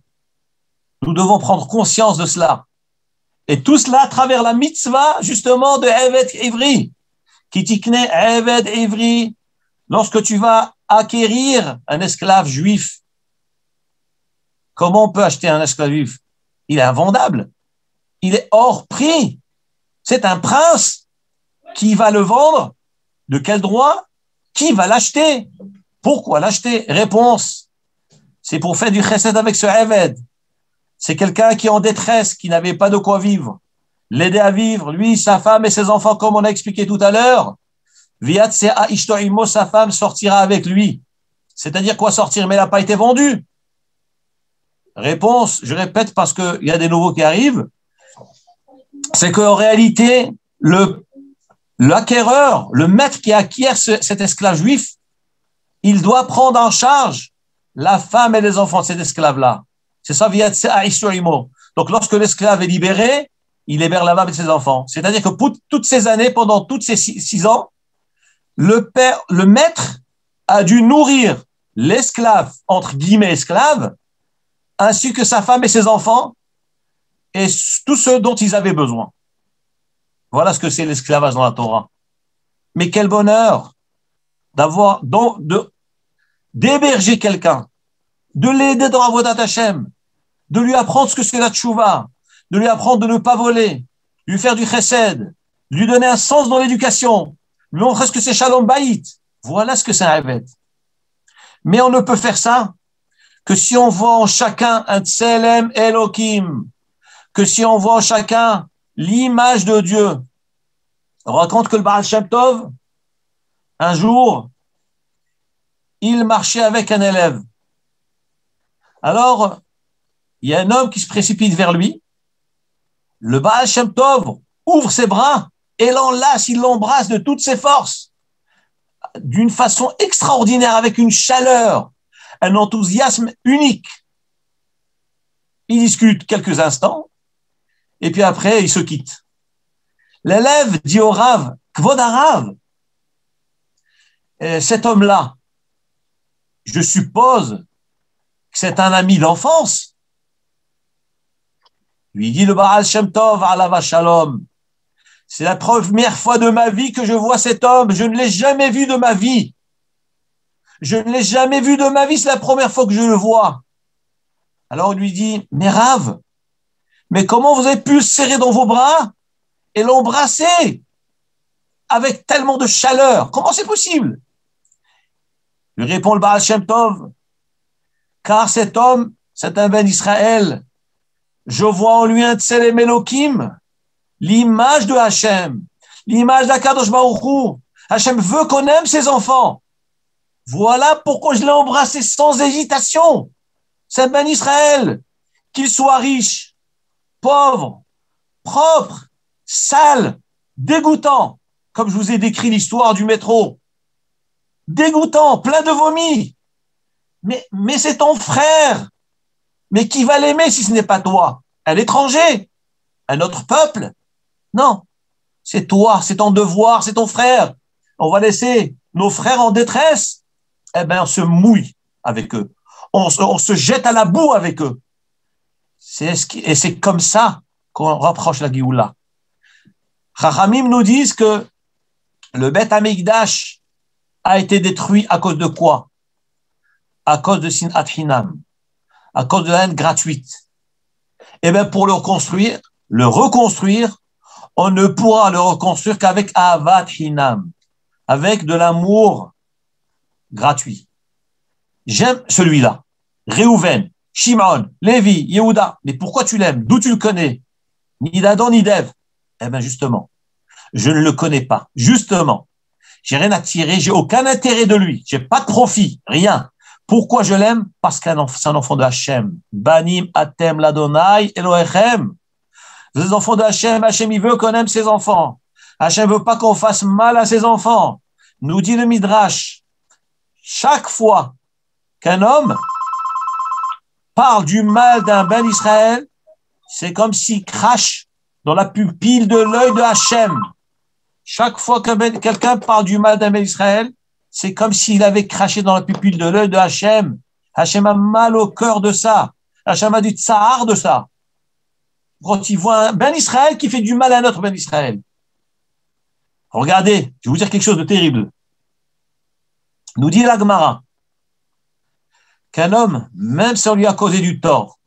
Nous devons prendre conscience de cela. Et tout cela à travers la mitzvah, justement, de Evet Ivri. Qui tikne Evet Ivri, Lorsque tu vas acquérir un esclave juif, comment on peut acheter un esclave juif? Il est invendable. Il est hors prix. C'est un prince. Qui va le vendre? De quel droit? Qui va l'acheter? Pourquoi l'acheter? Réponse. C'est pour faire du chesed avec ce Eved. C'est quelqu'un qui est en détresse, qui n'avait pas de quoi vivre. L'aider à vivre, lui, sa femme et ses enfants, comme on a expliqué tout à l'heure. Viatsea ishto imo, sa femme sortira avec lui. C'est-à-dire quoi sortir? Mais elle n'a pas été vendue. Réponse, je répète parce qu'il y a des nouveaux qui arrivent. C'est qu'en réalité, l'acquéreur, le maître qui acquiert cet esclave juif, il doit prendre en charge la femme et les enfants de cet esclave-là. C'est ça, viatsea ishto imo. Donc, lorsque l'esclave est libéré, il libère la femme et ses enfants. C'est-à-dire que pour toutes ces années, pendant toutes ces 6 ans, le maître a dû nourrir l'esclave, entre guillemets esclave, ainsi que sa femme et ses enfants, et tous ceux dont ils avaient besoin. Voilà ce que c'est l'esclavage dans la Torah. Mais quel bonheur d'héberger quelqu'un, de l'aider dans Avodat Hashem, de lui apprendre ce que c'est la tchouva, de lui apprendre de ne pas voler, de lui faire du chesed, de lui donner un sens dans l'éducation, lui montrer ce que c'est Shalom Bayit. Voilà ce que c'est un Eved. Mais on ne peut faire ça que si on voit en chacun un Tselem Elohim, que si on voit en chacun l'image de Dieu. On raconte que le Baal Shem Tov, un jour, il marchait avec un élève. Alors, il y a un homme qui se précipite vers lui. Le Baal Shem Tov ouvre ses bras et l'enlace, il l'embrasse de toutes ses forces, d'une façon extraordinaire, avec une chaleur, un enthousiasme unique. Ils discutent quelques instants et puis après, ils se quittent. L'élève dit au Rav, Kvod Harav, cet homme-là, je suppose que c'est un ami d'enfance. Lui dit le Baal Shem Tov, Alava Shalom. C'est la première fois de ma vie que je vois cet homme. Je ne l'ai jamais vu de ma vie. Je ne l'ai jamais vu de ma vie. C'est la première fois que je le vois. Alors il lui dit, mais Rav, mais comment vous avez pu le serrer dans vos bras et l'embrasser avec tellement de chaleur? Comment c'est possible? Lui répond le Baal Shem Tov, car cet homme, c'est un Ben Israël. Je vois en lui un Tselem Elohim, l'image de Hachem, l'image d'Akadosh Baruch Hu. Hachem veut qu'on aime ses enfants. Voilà pourquoi je l'ai embrassé sans hésitation. C'est un Ben Israël, qu'il soit riche, pauvre, propre, sale, dégoûtant, comme je vous ai décrit l'histoire du métro. Dégoûtant, plein de vomi. Mais c'est ton frère. Mais qui va l'aimer si ce n'est pas toi? Un étranger? Un autre peuple? Non. C'est toi, c'est ton devoir, c'est ton frère. On va laisser nos frères en détresse. Eh bien, on se mouille avec eux. On se jette à la boue avec eux. Et c'est comme ça qu'on rapproche la Géoula. Chachamim nous disent que le Beth Amikdash a été détruit à cause de quoi? À cause de Sinat Hinam, à cause de la haine gratuite. Eh bien, pour le reconstruire, on ne pourra le reconstruire qu'avec Ahavat Hinam, avec de l'amour gratuit. J'aime celui-là. Réhouven, Shimon, Lévi, Yehuda. Mais pourquoi tu l'aimes? D'où tu le connais? Ni d'Adam, ni d'Ève. Eh bien, justement, je ne le connais pas. Justement, j'ai rien à tirer, j'ai aucun intérêt de lui. J'ai pas de profit, rien. Pourquoi je l'aime? Parce que c'est un enfant de Hachem. Banim atem ladonai Elohechem. Vous êtes enfants de Hachem. Hachem, il veut qu'on aime ses enfants. Hachem veut pas qu'on fasse mal à ses enfants. Nous dit le Midrash. Chaque fois qu'un homme parle du mal d'un Ben Israël, c'est comme s'il crache dans la pupille de l'œil de Hachem. Chaque fois que quelqu'un parle du mal d'un Ben Israël, c'est comme s'il avait craché dans la pupille de l'œil de Hachem. Hachem a mal au cœur de ça. Hachem a du tsahar de ça. Quand il voit un Ben Israël qui fait du mal à un autre Ben Israël. Regardez, je vais vous dire quelque chose de terrible. Nous dit la Gemara qu'un homme, même si on lui a causé du tort,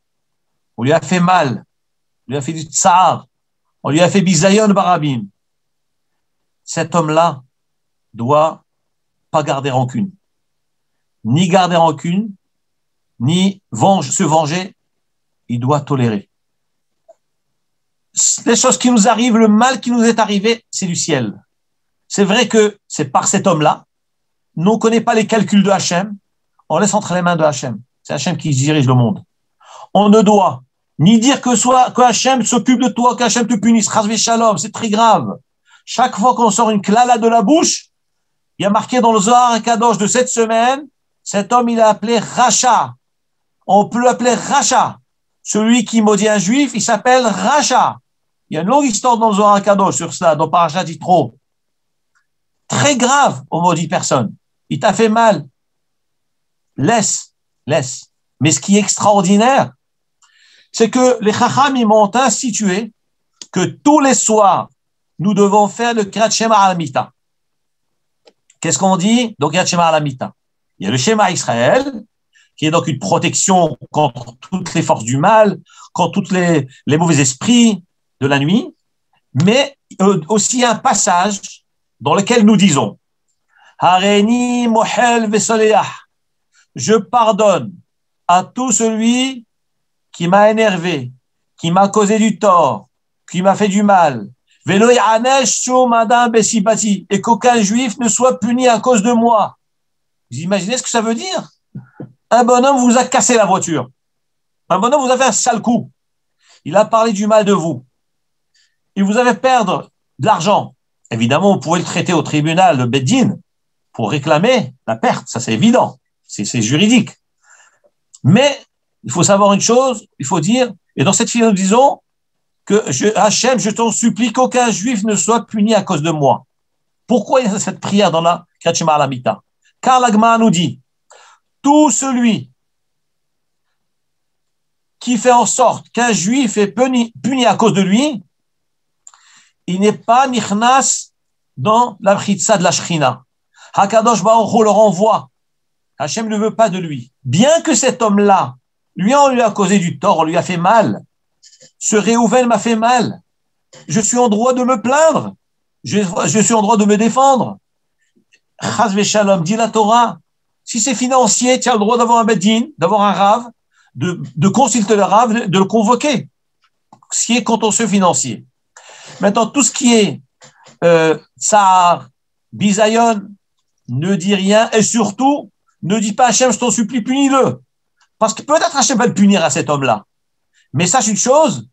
on lui a fait mal, on lui a fait du tsar, on lui a fait bisayon barabim, cet homme-là doit pas garder rancune. Ni garder rancune, ni se venger, il doit tolérer. Les choses qui nous arrivent, le mal qui nous est arrivé, c'est du ciel. C'est vrai que c'est par cet homme-là. Nous, on ne connaît pas les calculs de Hachem. On laisse entre les mains de Hachem. C'est Hachem qui dirige le monde. On ne doit ni dire que Hachem s'occupe de toi, qu'Hachem te punisse. Chas Shalom, c'est très grave. Chaque fois qu'on sort une klala de la bouche, il y a marqué dans le Zohar Kadosh de cette semaine, cet homme, il a appelé Racha. On peut l'appeler Racha. Celui qui maudit un juif, il s'appelle Racha. Il y a une longue histoire dans le Zohar Kadosh sur cela, dans Parashat Yitro. Très grave, on maudit personne. Il t'a fait mal. Laisse. Mais ce qui est extraordinaire, c'est que les Chacham, ils m'ont institué que tous les soirs, nous devons faire le Kriyat Shema Alamita. Qu'est-ce qu'on dit dans Kriyat Shema Alamita? Il y a le Shema Israël, qui est donc une protection contre toutes les forces du mal, contre tous les mauvais esprits de la nuit, mais aussi un passage dans lequel nous disons Hareni Mohel Vesoleah, je pardonne à tout celui qui m'a énervé, qui m'a causé du tort, qui m'a fait du mal. Velo Yanesh Shum Adam Besibati, et qu'aucun juif ne soit puni à cause de moi. Vous imaginez ce que ça veut dire? Un bonhomme vous a cassé la voiture. Un bonhomme vous a fait un sale coup. Il a parlé du mal de vous. Il vous avait perdre de l'argent. Évidemment, vous pouvez le traiter au tribunal de Beddin pour réclamer la perte. Ça, c'est évident. C'est juridique. Mais il faut savoir une chose, il faut dire, et dans cette fille, nous disons que Hachem, je t'en supplie qu'aucun juif ne soit puni à cause de moi. Pourquoi il y a cette prière dans la Kriyat Shema Alamita? Car la Gemara nous dit, tout celui qui fait en sorte qu'un juif est puni à cause de lui, il n'est pas nichnas dans la britsa de la Shrina. Hakadosh Baruch Hu le renvoie. Hachem ne veut pas de lui. Bien que cet homme-là, on lui a causé du tort, on lui a fait mal. Ce Réhouven m'a fait mal. Je suis en droit de me plaindre. Je suis en droit de me défendre. Chas v'shalom, dit la Torah. Si c'est financier, tu as le droit d'avoir un beddin, d'avoir un rave, de consulter le rave, de le convoquer. Ce qui est contentieux financier. Maintenant, tout ce qui est tsar, bisayon, ne dis rien et surtout, ne dis pas Hachem, je t'en supplie, punis-le. Parce que peut-être Hachem va le punir à cet homme-là. Mais sache une chose,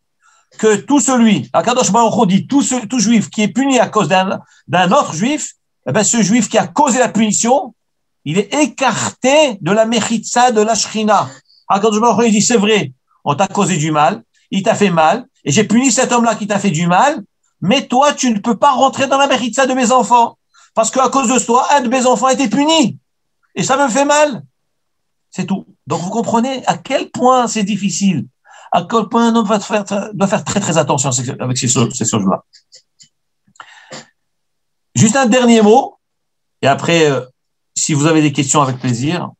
que tout celui, Akadosh Baruch Hu dit, tout juif qui est puni à cause d'un autre juif, eh ben, ce juif qui a causé la punition, il est écarté de la mechitza de la Shrina. Akadosh Baruch Hu dit, c'est vrai, on t'a causé du mal, il t'a fait mal, et j'ai puni cet homme-là qui t'a fait du mal, mais toi, tu ne peux pas rentrer dans la mechitza de mes enfants. Parce qu'à cause de toi, un de mes enfants a été puni. Et ça me fait mal. C'est tout. Donc, vous comprenez à quel point c'est difficile, à quel point un homme doit faire très, très attention avec ces choses-là. Juste un dernier mot, et après, si vous avez des questions, avec plaisir.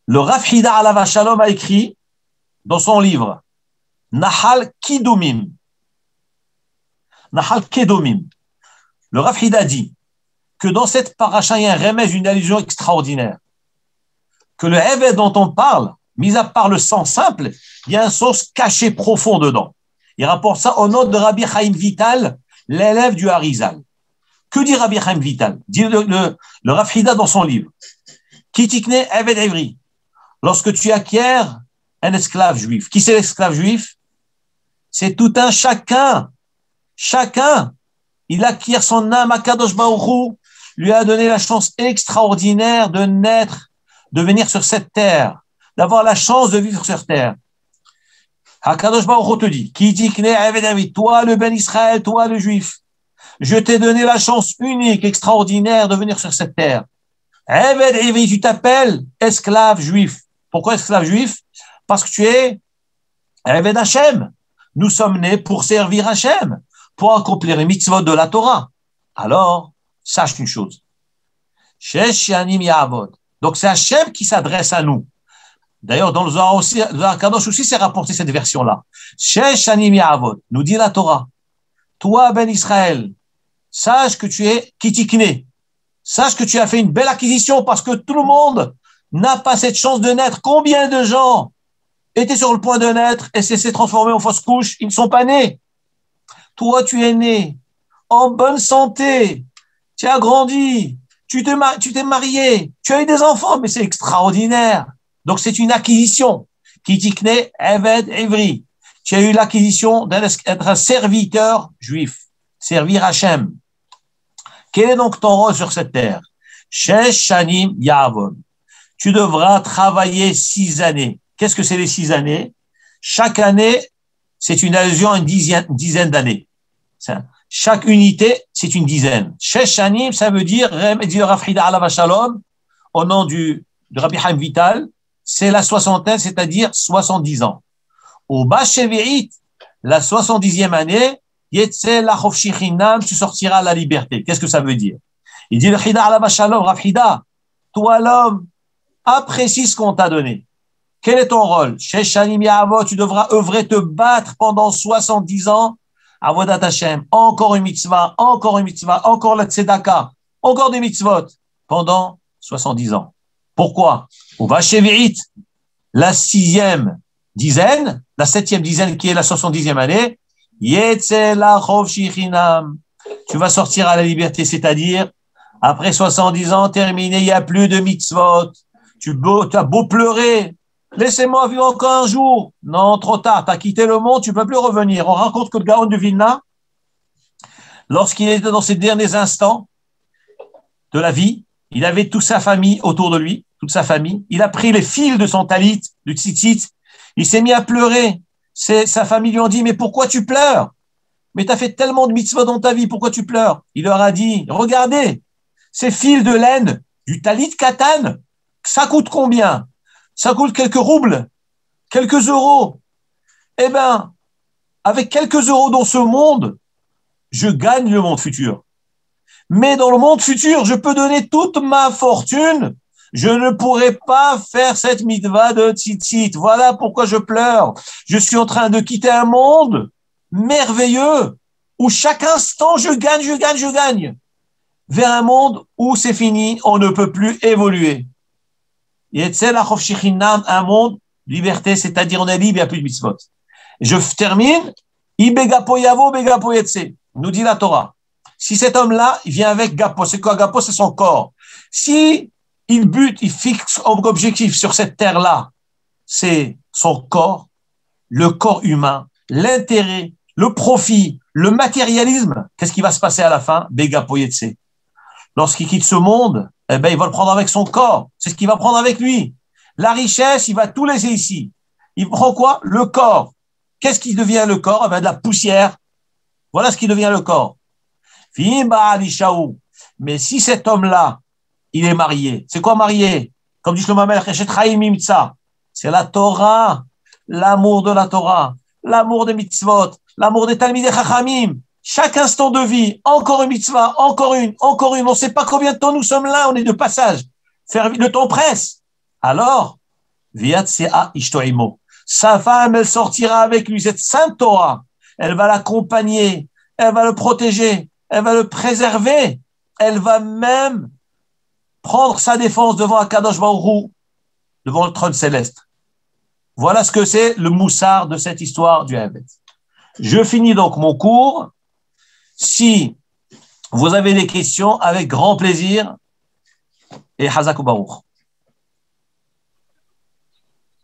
Le Rav Hida Alav Shalom a écrit dans son livre Nahal Kidomim. Nahal Kedomim. Le Rav Hida dit que dans cette paracha, il y a un remède, une allusion extraordinaire. Que le Eved dont on parle, mis à part le sens simple, il y a un sens caché profond dedans. Il rapporte ça au nom de Rabbi Chaim Vital, l'élève du Harizal. Que dit Rabbi Chaim Vital? Dit le Rav Hida dans son livre. Kitikne Eved Evri. Lorsque tu acquiers un esclave juif. Qui c'est l'esclave juif? C'est tout un chacun. Chacun. Il acquiert son âme à Kadosh Baruch Hu, lui a donné la chance extraordinaire de naître, de venir sur cette terre, d'avoir la chance de vivre sur cette terre. Hakadosh Baruch Hu te dit, qui dit toi le Ben Israël, toi le juif, je t'ai donné la chance unique, extraordinaire de venir sur cette terre. Tu t'appelles esclave juif. Pourquoi esclave juif? Parce que tu es Eved Hashem. Nous sommes nés pour servir Hashem, pour accomplir les mitzvot de la Torah. Alors, sache une chose. Shesh Shanim Ya'avod. Donc, c'est Hachem qui s'adresse à nous. D'ailleurs, dans le Zohar aussi, le Zohar Kadosh aussi, c'est rapporté cette version-là. Shesh Shanim Ya'avod. Nous dit la Torah. Toi, Ben Israël, sache que tu es kitikné. Sache que tu as fait une belle acquisition parce que tout le monde n'a pas cette chance de naître. Combien de gens étaient sur le point de naître et s'est transformé en fausse couche? Ils ne sont pas nés. Toi, tu es né en bonne santé. Tu as grandi. Tu t'es marié. Tu as eu des enfants, mais c'est extraordinaire. Donc, c'est une acquisition. Kitikné, Eved, Evri. Tu as eu l'acquisition d'être un serviteur juif. Servir Hachem. Quel est donc ton rôle sur cette terre? Shesh Shanim Ya'avod. Tu devras travailler 6 années. Qu'est-ce que c'est les 6 années? Chaque année, c'est une allusion à une dizaine d'années. Chaque unité, c'est une dizaine. Shesh Shanim, ça veut dire, dit le Rav Hida Alav Shalom, au nom de Rabbi Chaim Vital, c'est la soixantaine, c'est-à-dire 70 ans. Au Bas Shevi'it, la 70e année, Yetzel Lachov Shichinam, tu sortiras à la liberté. Qu'est-ce que ça veut dire? Il dit le Hida Alav Shalom, Rav Hida, toi l'homme, apprécie ce qu'on t'a donné. Quel est ton rôle? Shesh Shanim Ya'avod, tu devras œuvrer, te battre pendant 70 ans. Avodat Hashem, encore une mitzvah, encore la tzedaka, encore des mitzvot pendant 70 ans. Pourquoi? On va chez Vérit, la 6e dizaine, la 7e dizaine qui est la 70e année, Yetzel Lachov Shichinam. Tu vas sortir à la liberté, c'est-à-dire, après 70 ans terminé, il n'y a plus de mitzvot. Tu as beau pleurer, laissez-moi vivre encore un jour. Non, trop tard, tu as quitté le monde, tu ne peux plus revenir. On raconte que le Gaon de Vilna, lorsqu'il était dans ses derniers instants de la vie, il avait toute sa famille autour de lui, toute sa famille. Il a pris les fils de son talit, du tzitzit, il s'est mis à pleurer. Sa famille lui a dit, mais pourquoi tu pleures? Mais tu as fait tellement de mitzvot dans ta vie, pourquoi tu pleures? Il leur a dit, regardez, ces fils de laine du talit katan, ça coûte combien? Ça coûte quelques roubles, quelques euros. Eh bien, avec quelques euros dans ce monde, je gagne le monde futur. Mais dans le monde futur, je peux donner toute ma fortune. Je ne pourrai pas faire cette mitzvah de tzitzit. Voilà pourquoi je pleure. Je suis en train de quitter un monde merveilleux où chaque instant, je gagne. Vers un monde où c'est fini, on ne peut plus évoluer. Un monde, liberté, c'est-à-dire on est libre, il n'y a plus de mitzvot. Je termine. Nous dit la Torah. Si cet homme-là, il vient avec Gapo, c'est quoi Gapo? C'est son corps. Si il fixe comme objectif sur cette terre-là, c'est son corps, le corps humain, l'intérêt, le profit, le matérialisme, qu'est-ce qui va se passer à la fin? Begapoyetse. Lorsqu'il quitte ce monde, eh ben, il va le prendre avec son corps. C'est ce qu'il va prendre avec lui. La richesse, il va tout laisser ici. Il prend quoi? Le corps. Qu'est-ce qui devient le corps? Eh ben, de la poussière. Voilà ce qui devient le corps. Mais si cet homme-là, il est marié, c'est quoi marié? Comme dit Shlomo Amelech, c'est la Torah, l'amour de la Torah, l'amour des mitzvot, l'amour des Talmidei Chachamim. Chaque instant de vie, encore une mitzvah, encore une. On ne sait pas combien de temps nous sommes là, on est de passage. Le temps presse. Alors, Viatsea Ishtoimo. Sa femme, elle sortira avec lui, cette sainte Torah. Elle va l'accompagner, elle va le protéger, elle va le préserver. Elle va même prendre sa défense devant Akadosh Baruch Hu, devant le trône céleste. Voilà ce que c'est le moussard de cette histoire du Havet. Je finis donc mon cours. Si vous avez des questions, avec grand plaisir. Et Hazakou Baruch.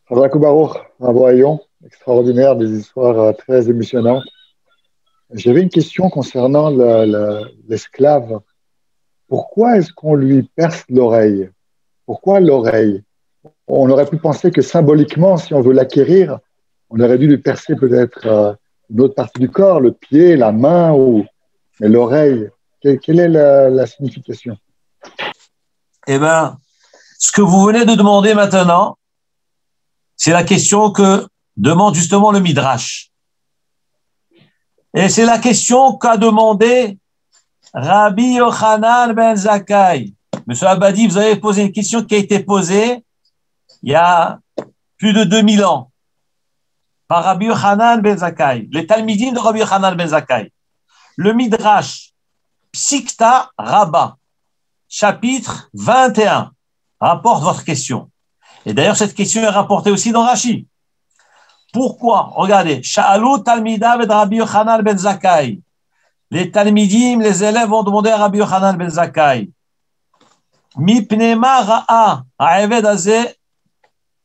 Hazakou Baruch, bravo Ayon, extraordinaire, des histoires très émotionnantes. J'avais une question concernant l'esclave. Pourquoi est-ce qu'on lui perce l'oreille? Pourquoi l'oreille? On aurait pu penser que symboliquement, si on veut l'acquérir, on aurait dû lui percer peut-être une autre partie du corps, le pied, la main, mais l'oreille. Quelle est la signification? Eh bien, ce que vous venez de demander maintenant, c'est la question que demande justement le Midrash. Et c'est la question qu'a demandé Rabbi Yochanan ben Zakkai. Monsieur Abadi, vous avez posé une question qui a été posée il y a plus de 2000 ans par Rabbi Yochanan ben Zakkai, les Talmidim de Rabbi Yochanan ben Zakkai. Le Midrash Psikta Rabba, chapitre 21, rapporte votre question. Et d'ailleurs, cette question est rapportée aussi dans Rashi. Pourquoi? Regardez, Sha'alu Talmidav et Rabbi Yochanan ben Zakkai. Les Talmidim, les élèves ont demandé à Rabbi Yochanan ben Zakkai. Mipnema ra'a ha'eved hazeh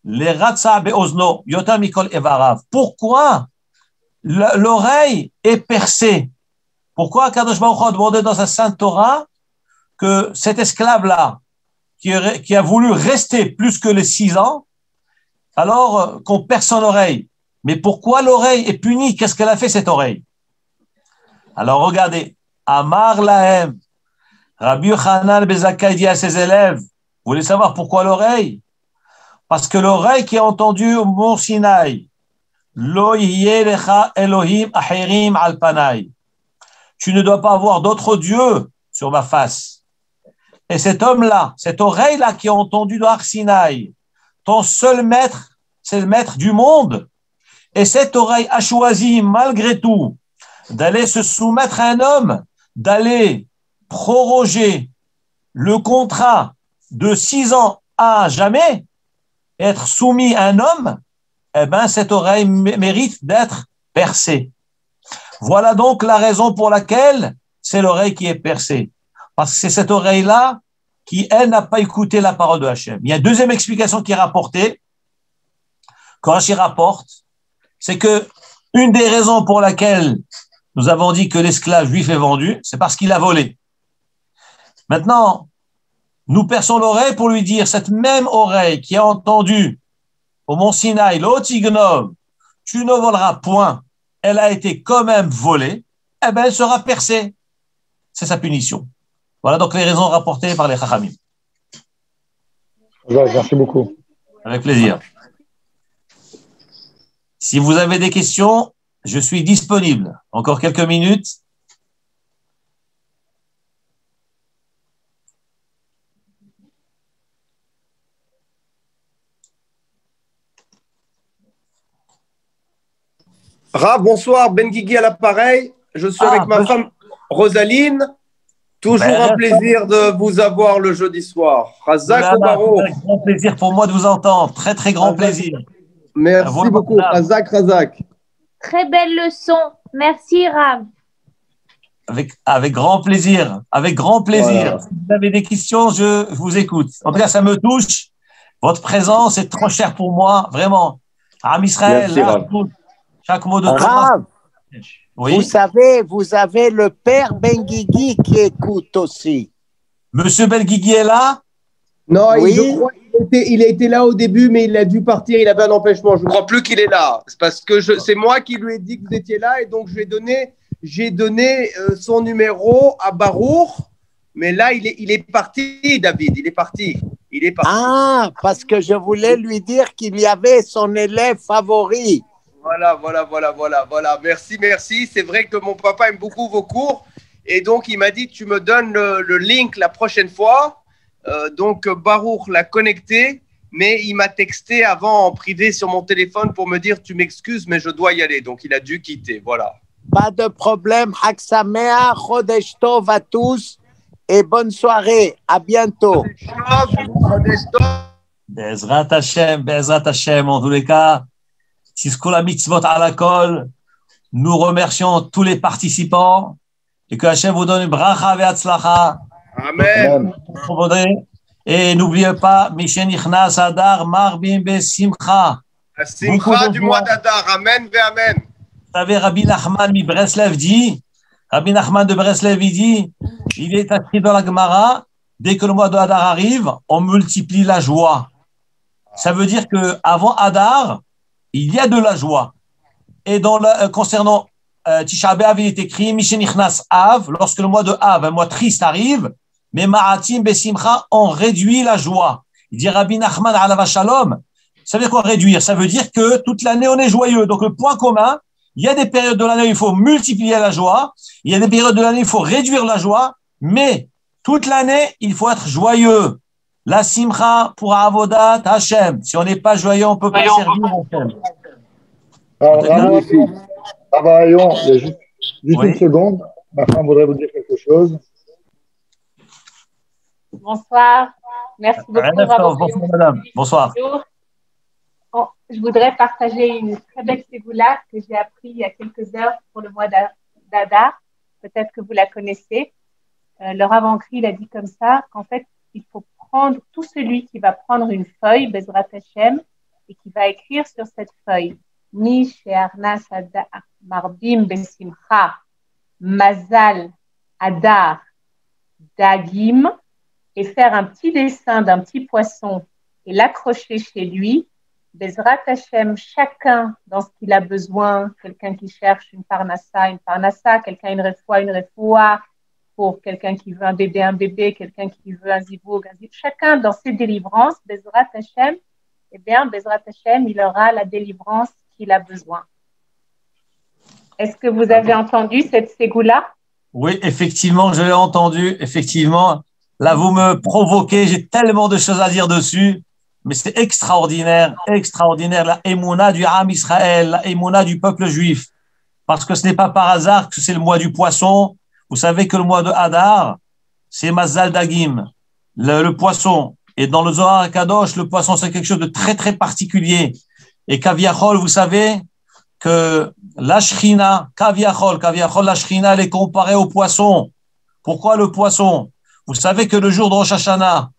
le ratza be'ozno yotam mikol evarav. Pourquoi l'oreille est percée? Pourquoi Kadosh Baruch Hu a demandé dans sa sainte Torah que cet esclave-là, qui a voulu rester plus que les 6 ans, alors qu'on perce son oreille? Mais pourquoi l'oreille est punie? Qu'est-ce qu'elle a fait, cette oreille? Alors regardez, Amar Lahem, Rabbi Yochanan ben Zakkai dit à ses élèves, vous voulez savoir pourquoi l'oreille? Parce que l'oreille qui a entendu au mont Sinaï, Lo yeh lecha Elohim acherim al panai. Tu ne dois pas avoir d'autres dieux sur ma face. Et cet homme-là, cette oreille-là qui a entendu dans Sinaï, ton seul maître, c'est le maître du monde. Et cette oreille a choisi, malgré tout, d'aller se soumettre à un homme, d'aller proroger le contrat de 6 ans à jamais, être soumis à un homme, eh bien, cette oreille mérite d'être percée. Voilà donc la raison pour laquelle c'est l'oreille qui est percée. Parce que c'est cette oreille-là qui, elle, n'a pas écouté la parole de Hachem. Il y a une deuxième explication qui est rapportée, que Rashi rapporte, c'est que une des raisons pour laquelle nous avons dit que l'esclave juif est vendu, c'est parce qu'il a volé. Maintenant, nous perçons l'oreille pour lui dire, cette même oreille qui a entendu au mont Sinaï, l'Otignov, tu ne voleras point, elle a été quand même volée, eh bien, elle sera percée. C'est sa punition. Voilà donc les raisons rapportées par les Chachamim. Merci beaucoup. Avec plaisir. Si vous avez des questions, je suis disponible. Encore quelques minutes. Rav, bonsoir, Ben Guigui à l'appareil. Je suis avec ma femme Rosaline. Toujours un plaisir de vous avoir le jeudi soir. Razak ou Baro. C'est un grand plaisir pour moi de vous entendre. Très, très grand plaisir. Merci beaucoup. Razak. Très belle leçon. Merci, Rav. Avec grand plaisir. Avec grand plaisir. Voilà. Si vous avez des questions, je vous écoute. En tout cas, ça me touche. Votre présence est trop chère pour moi. Vraiment. Am Israël. Chaque mot de Rav, oui. Vous avez le père Ben Guigui qui écoute aussi. Monsieur Ben Guigui est là? Non, oui. Je crois qu'il a été là au début, mais il a dû partir, il avait un empêchement. Je ne crois plus qu'il est là. C'est parce que c'est moi qui lui ai dit que vous étiez là et donc j'ai donné son numéro à Baruch. Mais là, il est parti, David, il est parti. Ah, parce que je voulais lui dire qu'il y avait son élève favori. Voilà. Merci. C'est vrai que mon papa aime beaucoup vos cours. Et donc, il m'a dit, tu me donnes le link la prochaine fois. Donc, Baruch l'a connecté. Mais il m'a texté avant en privé sur mon téléphone pour me dire, tu m'excuses, mais je dois y aller. Donc, il a dû quitter. Voilà. Pas de problème. Chag Sameach, Chodesh Tov à tous. Et bonne soirée. À bientôt. Bezrat Hashem. En tous les cas. Siskola mitzvot à la kol, nous remercions tous les participants et que Hachem vous donne une bracha ve'atzlacha. Amen. Et n'oubliez pas, Mishen Ichnas Adar Marbim Besimcha. La simcha du mois d'Adar. Amen ve'amen. Vous savez, Rabbi Nachman de Breslev dit, il est écrit dans la Gemara, dès que le mois d'Adar arrive, on multiplie la joie. Ça veut dire que avant Adar, il y a de la joie. Et concernant Tisha B'Av, il est écrit Mishenichnas Av, lorsque le mois de Av, un mois triste arrive, mais Ma'atim Besimcha, on réduit la joie. Il dit Rabbi Nachman Alav Shalom. Ça veut dire quoi réduire? Ça veut dire que toute l'année on est joyeux. Donc le point commun, il y a des périodes de l'année où il faut multiplier la joie, il y a des périodes de l'année où il faut réduire la joie, mais Toute l'année, il faut être joyeux. La simcha pour Avodat Hashem. Si on n'est pas joyeux, on ne peut pas servir Hashem. Alors, Abayon, il y a juste Oui. une seconde. Ma femme voudrait vous dire quelque chose. Bonsoir. Merci beaucoup. Bonsoir, madame. Bonsoir. Bon, je voudrais partager une très belle ségoula que j'ai appris il y a quelques heures pour le mois d'Adar. Peut-être que vous la connaissez. Le Rav Ankri, il a dit comme ça qu'en fait, il faut prendre tout celui qui va prendre une feuille, Bezrat Hashem, et qui va écrire sur cette feuille Mi she'arnas Adar marbim besimcha mazal Adar dagim, et faire un petit dessin d'un petit poisson et l'accrocher chez lui. Bezrat Hashem, chacun dans ce qu'il a besoin, quelqu'un qui cherche une parnassa, quelqu'un une refoua, pour quelqu'un qui veut un bébé, quelqu'un qui veut un zivoug, chacun dans ses délivrances, Bezrat Hashem, eh bien, Bezrat Hashem, il aura la délivrance qu'il a besoin. Est-ce que vous avez entendu cette ségoula? Oui, effectivement, je l'ai entendu. Effectivement, là, vous me provoquez. J'ai tellement de choses à dire dessus. Mais c'est extraordinaire, extraordinaire. La émouna du Ham Israël, la émouna du peuple juif. Parce que ce n'est pas par hasard que c'est le mois du poisson. Vous savez que le mois de Hadar, c'est Mazal Dagim, le poisson. Et dans le Zohar Kadosh, le poisson, c'est quelque chose de très, très particulier. Et Kaviachol, vous savez que la Shrina, Kaviachol, la Shrina, elle est comparée au poisson. Pourquoi le poisson? Vous savez que le jour de Rosh Hashanah,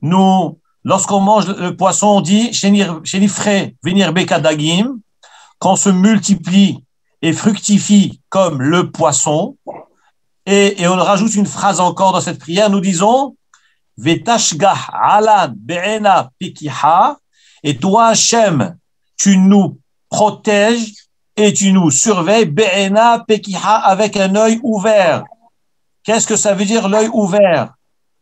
nous, lorsqu'on mange le poisson, on dit Shenifre venir beka dagim, qu'on se multiplie et fructifie comme le poisson. Et on rajoute une phrase encore dans cette prière, nous disons Vetashgah alan be'ena pikiha, et toi Hachem, tu nous protèges et tu nous surveilles be'ena pikiha, avec un œil ouvert. Qu'est-ce que ça veut dire l'œil ouvert?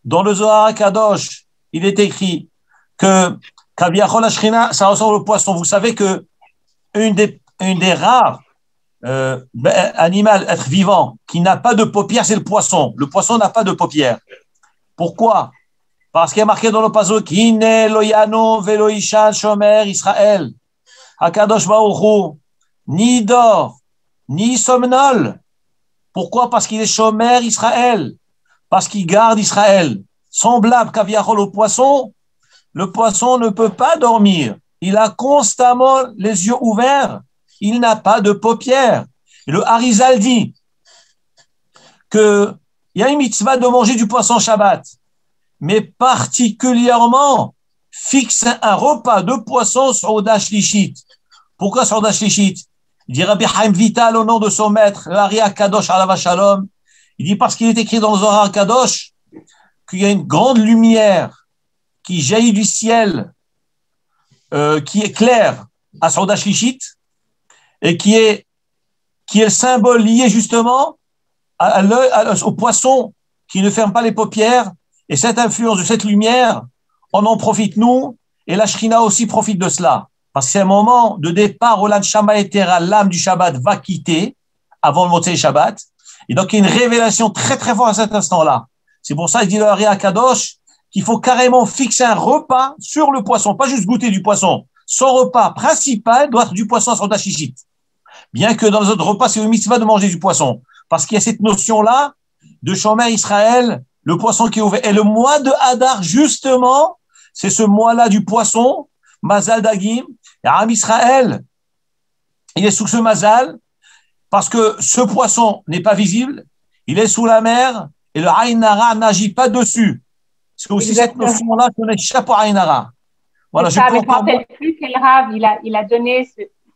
Dans le Zohar Kadosh, il est écrit que Kaviachol Ashrina, ça ressemble au poisson. Vous savez que une des rares animal, être vivant, qui n'a pas de paupières, c'est le poisson. Le poisson n'a pas de paupières. Pourquoi? Parce qu'il y a marqué dans le pasuk Hine loyano velo ishan shomer Israël. Hakadosh Baruch Hu ni dort, ni somnole. Pourquoi? Parce qu'il est shomer Israël. Parce qu'il garde Israël. Semblable kaviachol au poisson, le poisson ne peut pas dormir. Il a constamment les yeux ouverts. Il n'a pas de paupières. Et le Harizal dit qu'il y a une mitzvah de manger du poisson Shabbat, mais particulièrement fixe un repas de poisson sur Ouda Shlishit. Pourquoi sur Ouda Shlishit? Il dit Rabbi Chaim Vital au nom de son maître, le Ari Kadosh Alav Shalom. Il dit parce qu'il est écrit dans le Zohar Kadosh qu'il y a une grande lumière qui jaillit du ciel, qui est claire à Souda Shlishit, et qui est le symbole lié justement au poisson qui ne ferme pas les paupières. Et cette influence de cette lumière, on en profite nous, et la Shrina aussi profite de cela. Parce que c'est un moment de départ où l'Anshama Etera, l'âme du Shabbat, va quitter avant le Motzei Shabbat. Et donc, il y a une révélation très, très forte à cet instant-là. C'est pour ça qu'il dit le Ari Kadosh qu'il faut carrément fixer un repas sur le poisson, pas juste goûter du poisson. Son repas principal doit être du poisson sur Dashishit. Bien que dans les autres repas, c'est une mitzvah de manger du poisson. Parce qu'il y a cette notion-là de Shomer Israël, le poisson qui est ouvert. Et le mois de Hadar, justement, c'est ce mois-là du poisson, Mazal Dagim. Et Am Israël, il est sous ce Mazal, parce que ce poisson n'est pas visible, il est sous la mer, et le Aïn Nara n'agit pas dessus. C'est aussi Exactement. cette notion-là qu'on est chapeau Aïn Nara. Voilà, ça, mais je ne me rappelle plus quel Rav il a donné,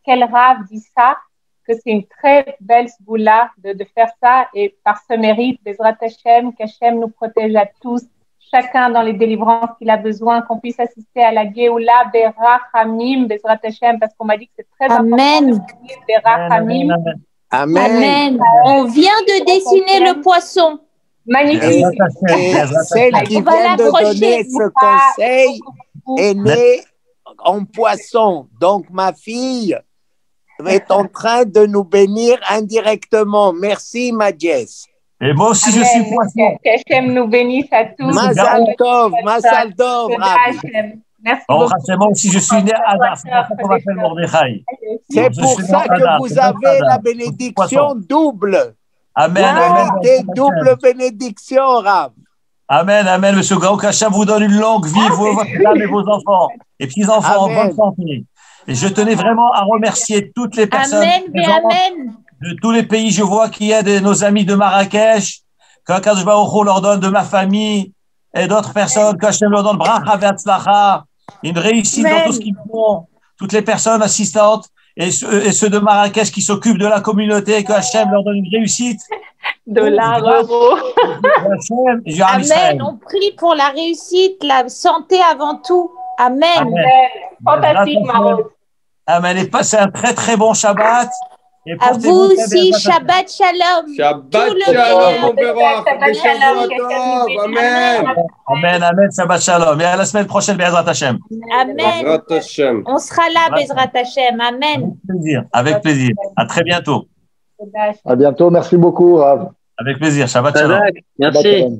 quel Rav dit ça, que c'est une très belle sboula de faire ça, et par ce mérite, Bezrat Hashem, qu'Hachem nous protège à tous, chacun dans les délivrances qu'il a besoin, qu'on puisse assister à la Géoula, Berachamim, Bezrat Hashem, parce qu'on m'a dit que c'est très Amen. important. Berachamim. Amen. Amen. On vient de dessiner le poisson. Magnifique. Et celle qui On va vient de l'approcher. donner ce conseil est née en poisson. Donc, ma fille est en train de nous bénir indirectement. Merci, ma Jess. Et moi aussi, je suis poisson. Qu'Hachem nous bénisse à tous. Mazal Tov, Toda Rabbi. Hachem. Merci Bon, beaucoup. moi aussi, je suis né à Adar. C'est pour ça qu'on m'appelle Mordechai. C'est Je pour suis ça Adar, que vous c'est notre avez Adar. la bénédiction double. Amen, Vous amen. méritez double bénédiction, Rav. Amen, amen, monsieur Gaou, qu'Hachem vous donne une longue vie, vous, votre femme et vos enfants, et petits-enfants en Amen. bonne santé. Et je tenais vraiment à remercier toutes les personnes Amen, et présentes amen. de tous les pays. Je vois qu'il y a nos amis de Marrakech, qu'Akadosh Baruch Hu leur donne de ma famille et d'autres personnes, qu'Hachem leur donne bracha ve'atzlacha, une réussite dans tout ce qu'ils font. Toutes les personnes assistantes et ceux de Marrakech qui s'occupent de la communauté, que Hachem leur donne une réussite. Dollars, euros. Hachem, et Jérusalem. Amen. On prie pour la réussite, la santé avant tout. Amen. Amen. Fantastique, Maroc. Amen. Et passez un très très bon Shabbat. Et À portez-vous vous très aussi, bien. Shabbat Shalom. Shabbat Tout le Shalom, meilleur. mon Bérard. Shabbat Shalom, Amen. Amen, amen, Shabbat Shalom. Et à la semaine prochaine, Be'ezrat Hashem. Amen. Bezrat Hashem. On sera là, Bezrat Hashem. Amen. Avec plaisir, avec plaisir. À très bientôt. À bientôt. Merci beaucoup, Rav. Avec plaisir. Shabbat Shalom. Merci. Shabbat shalom.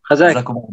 Chazak. Jazakumullah.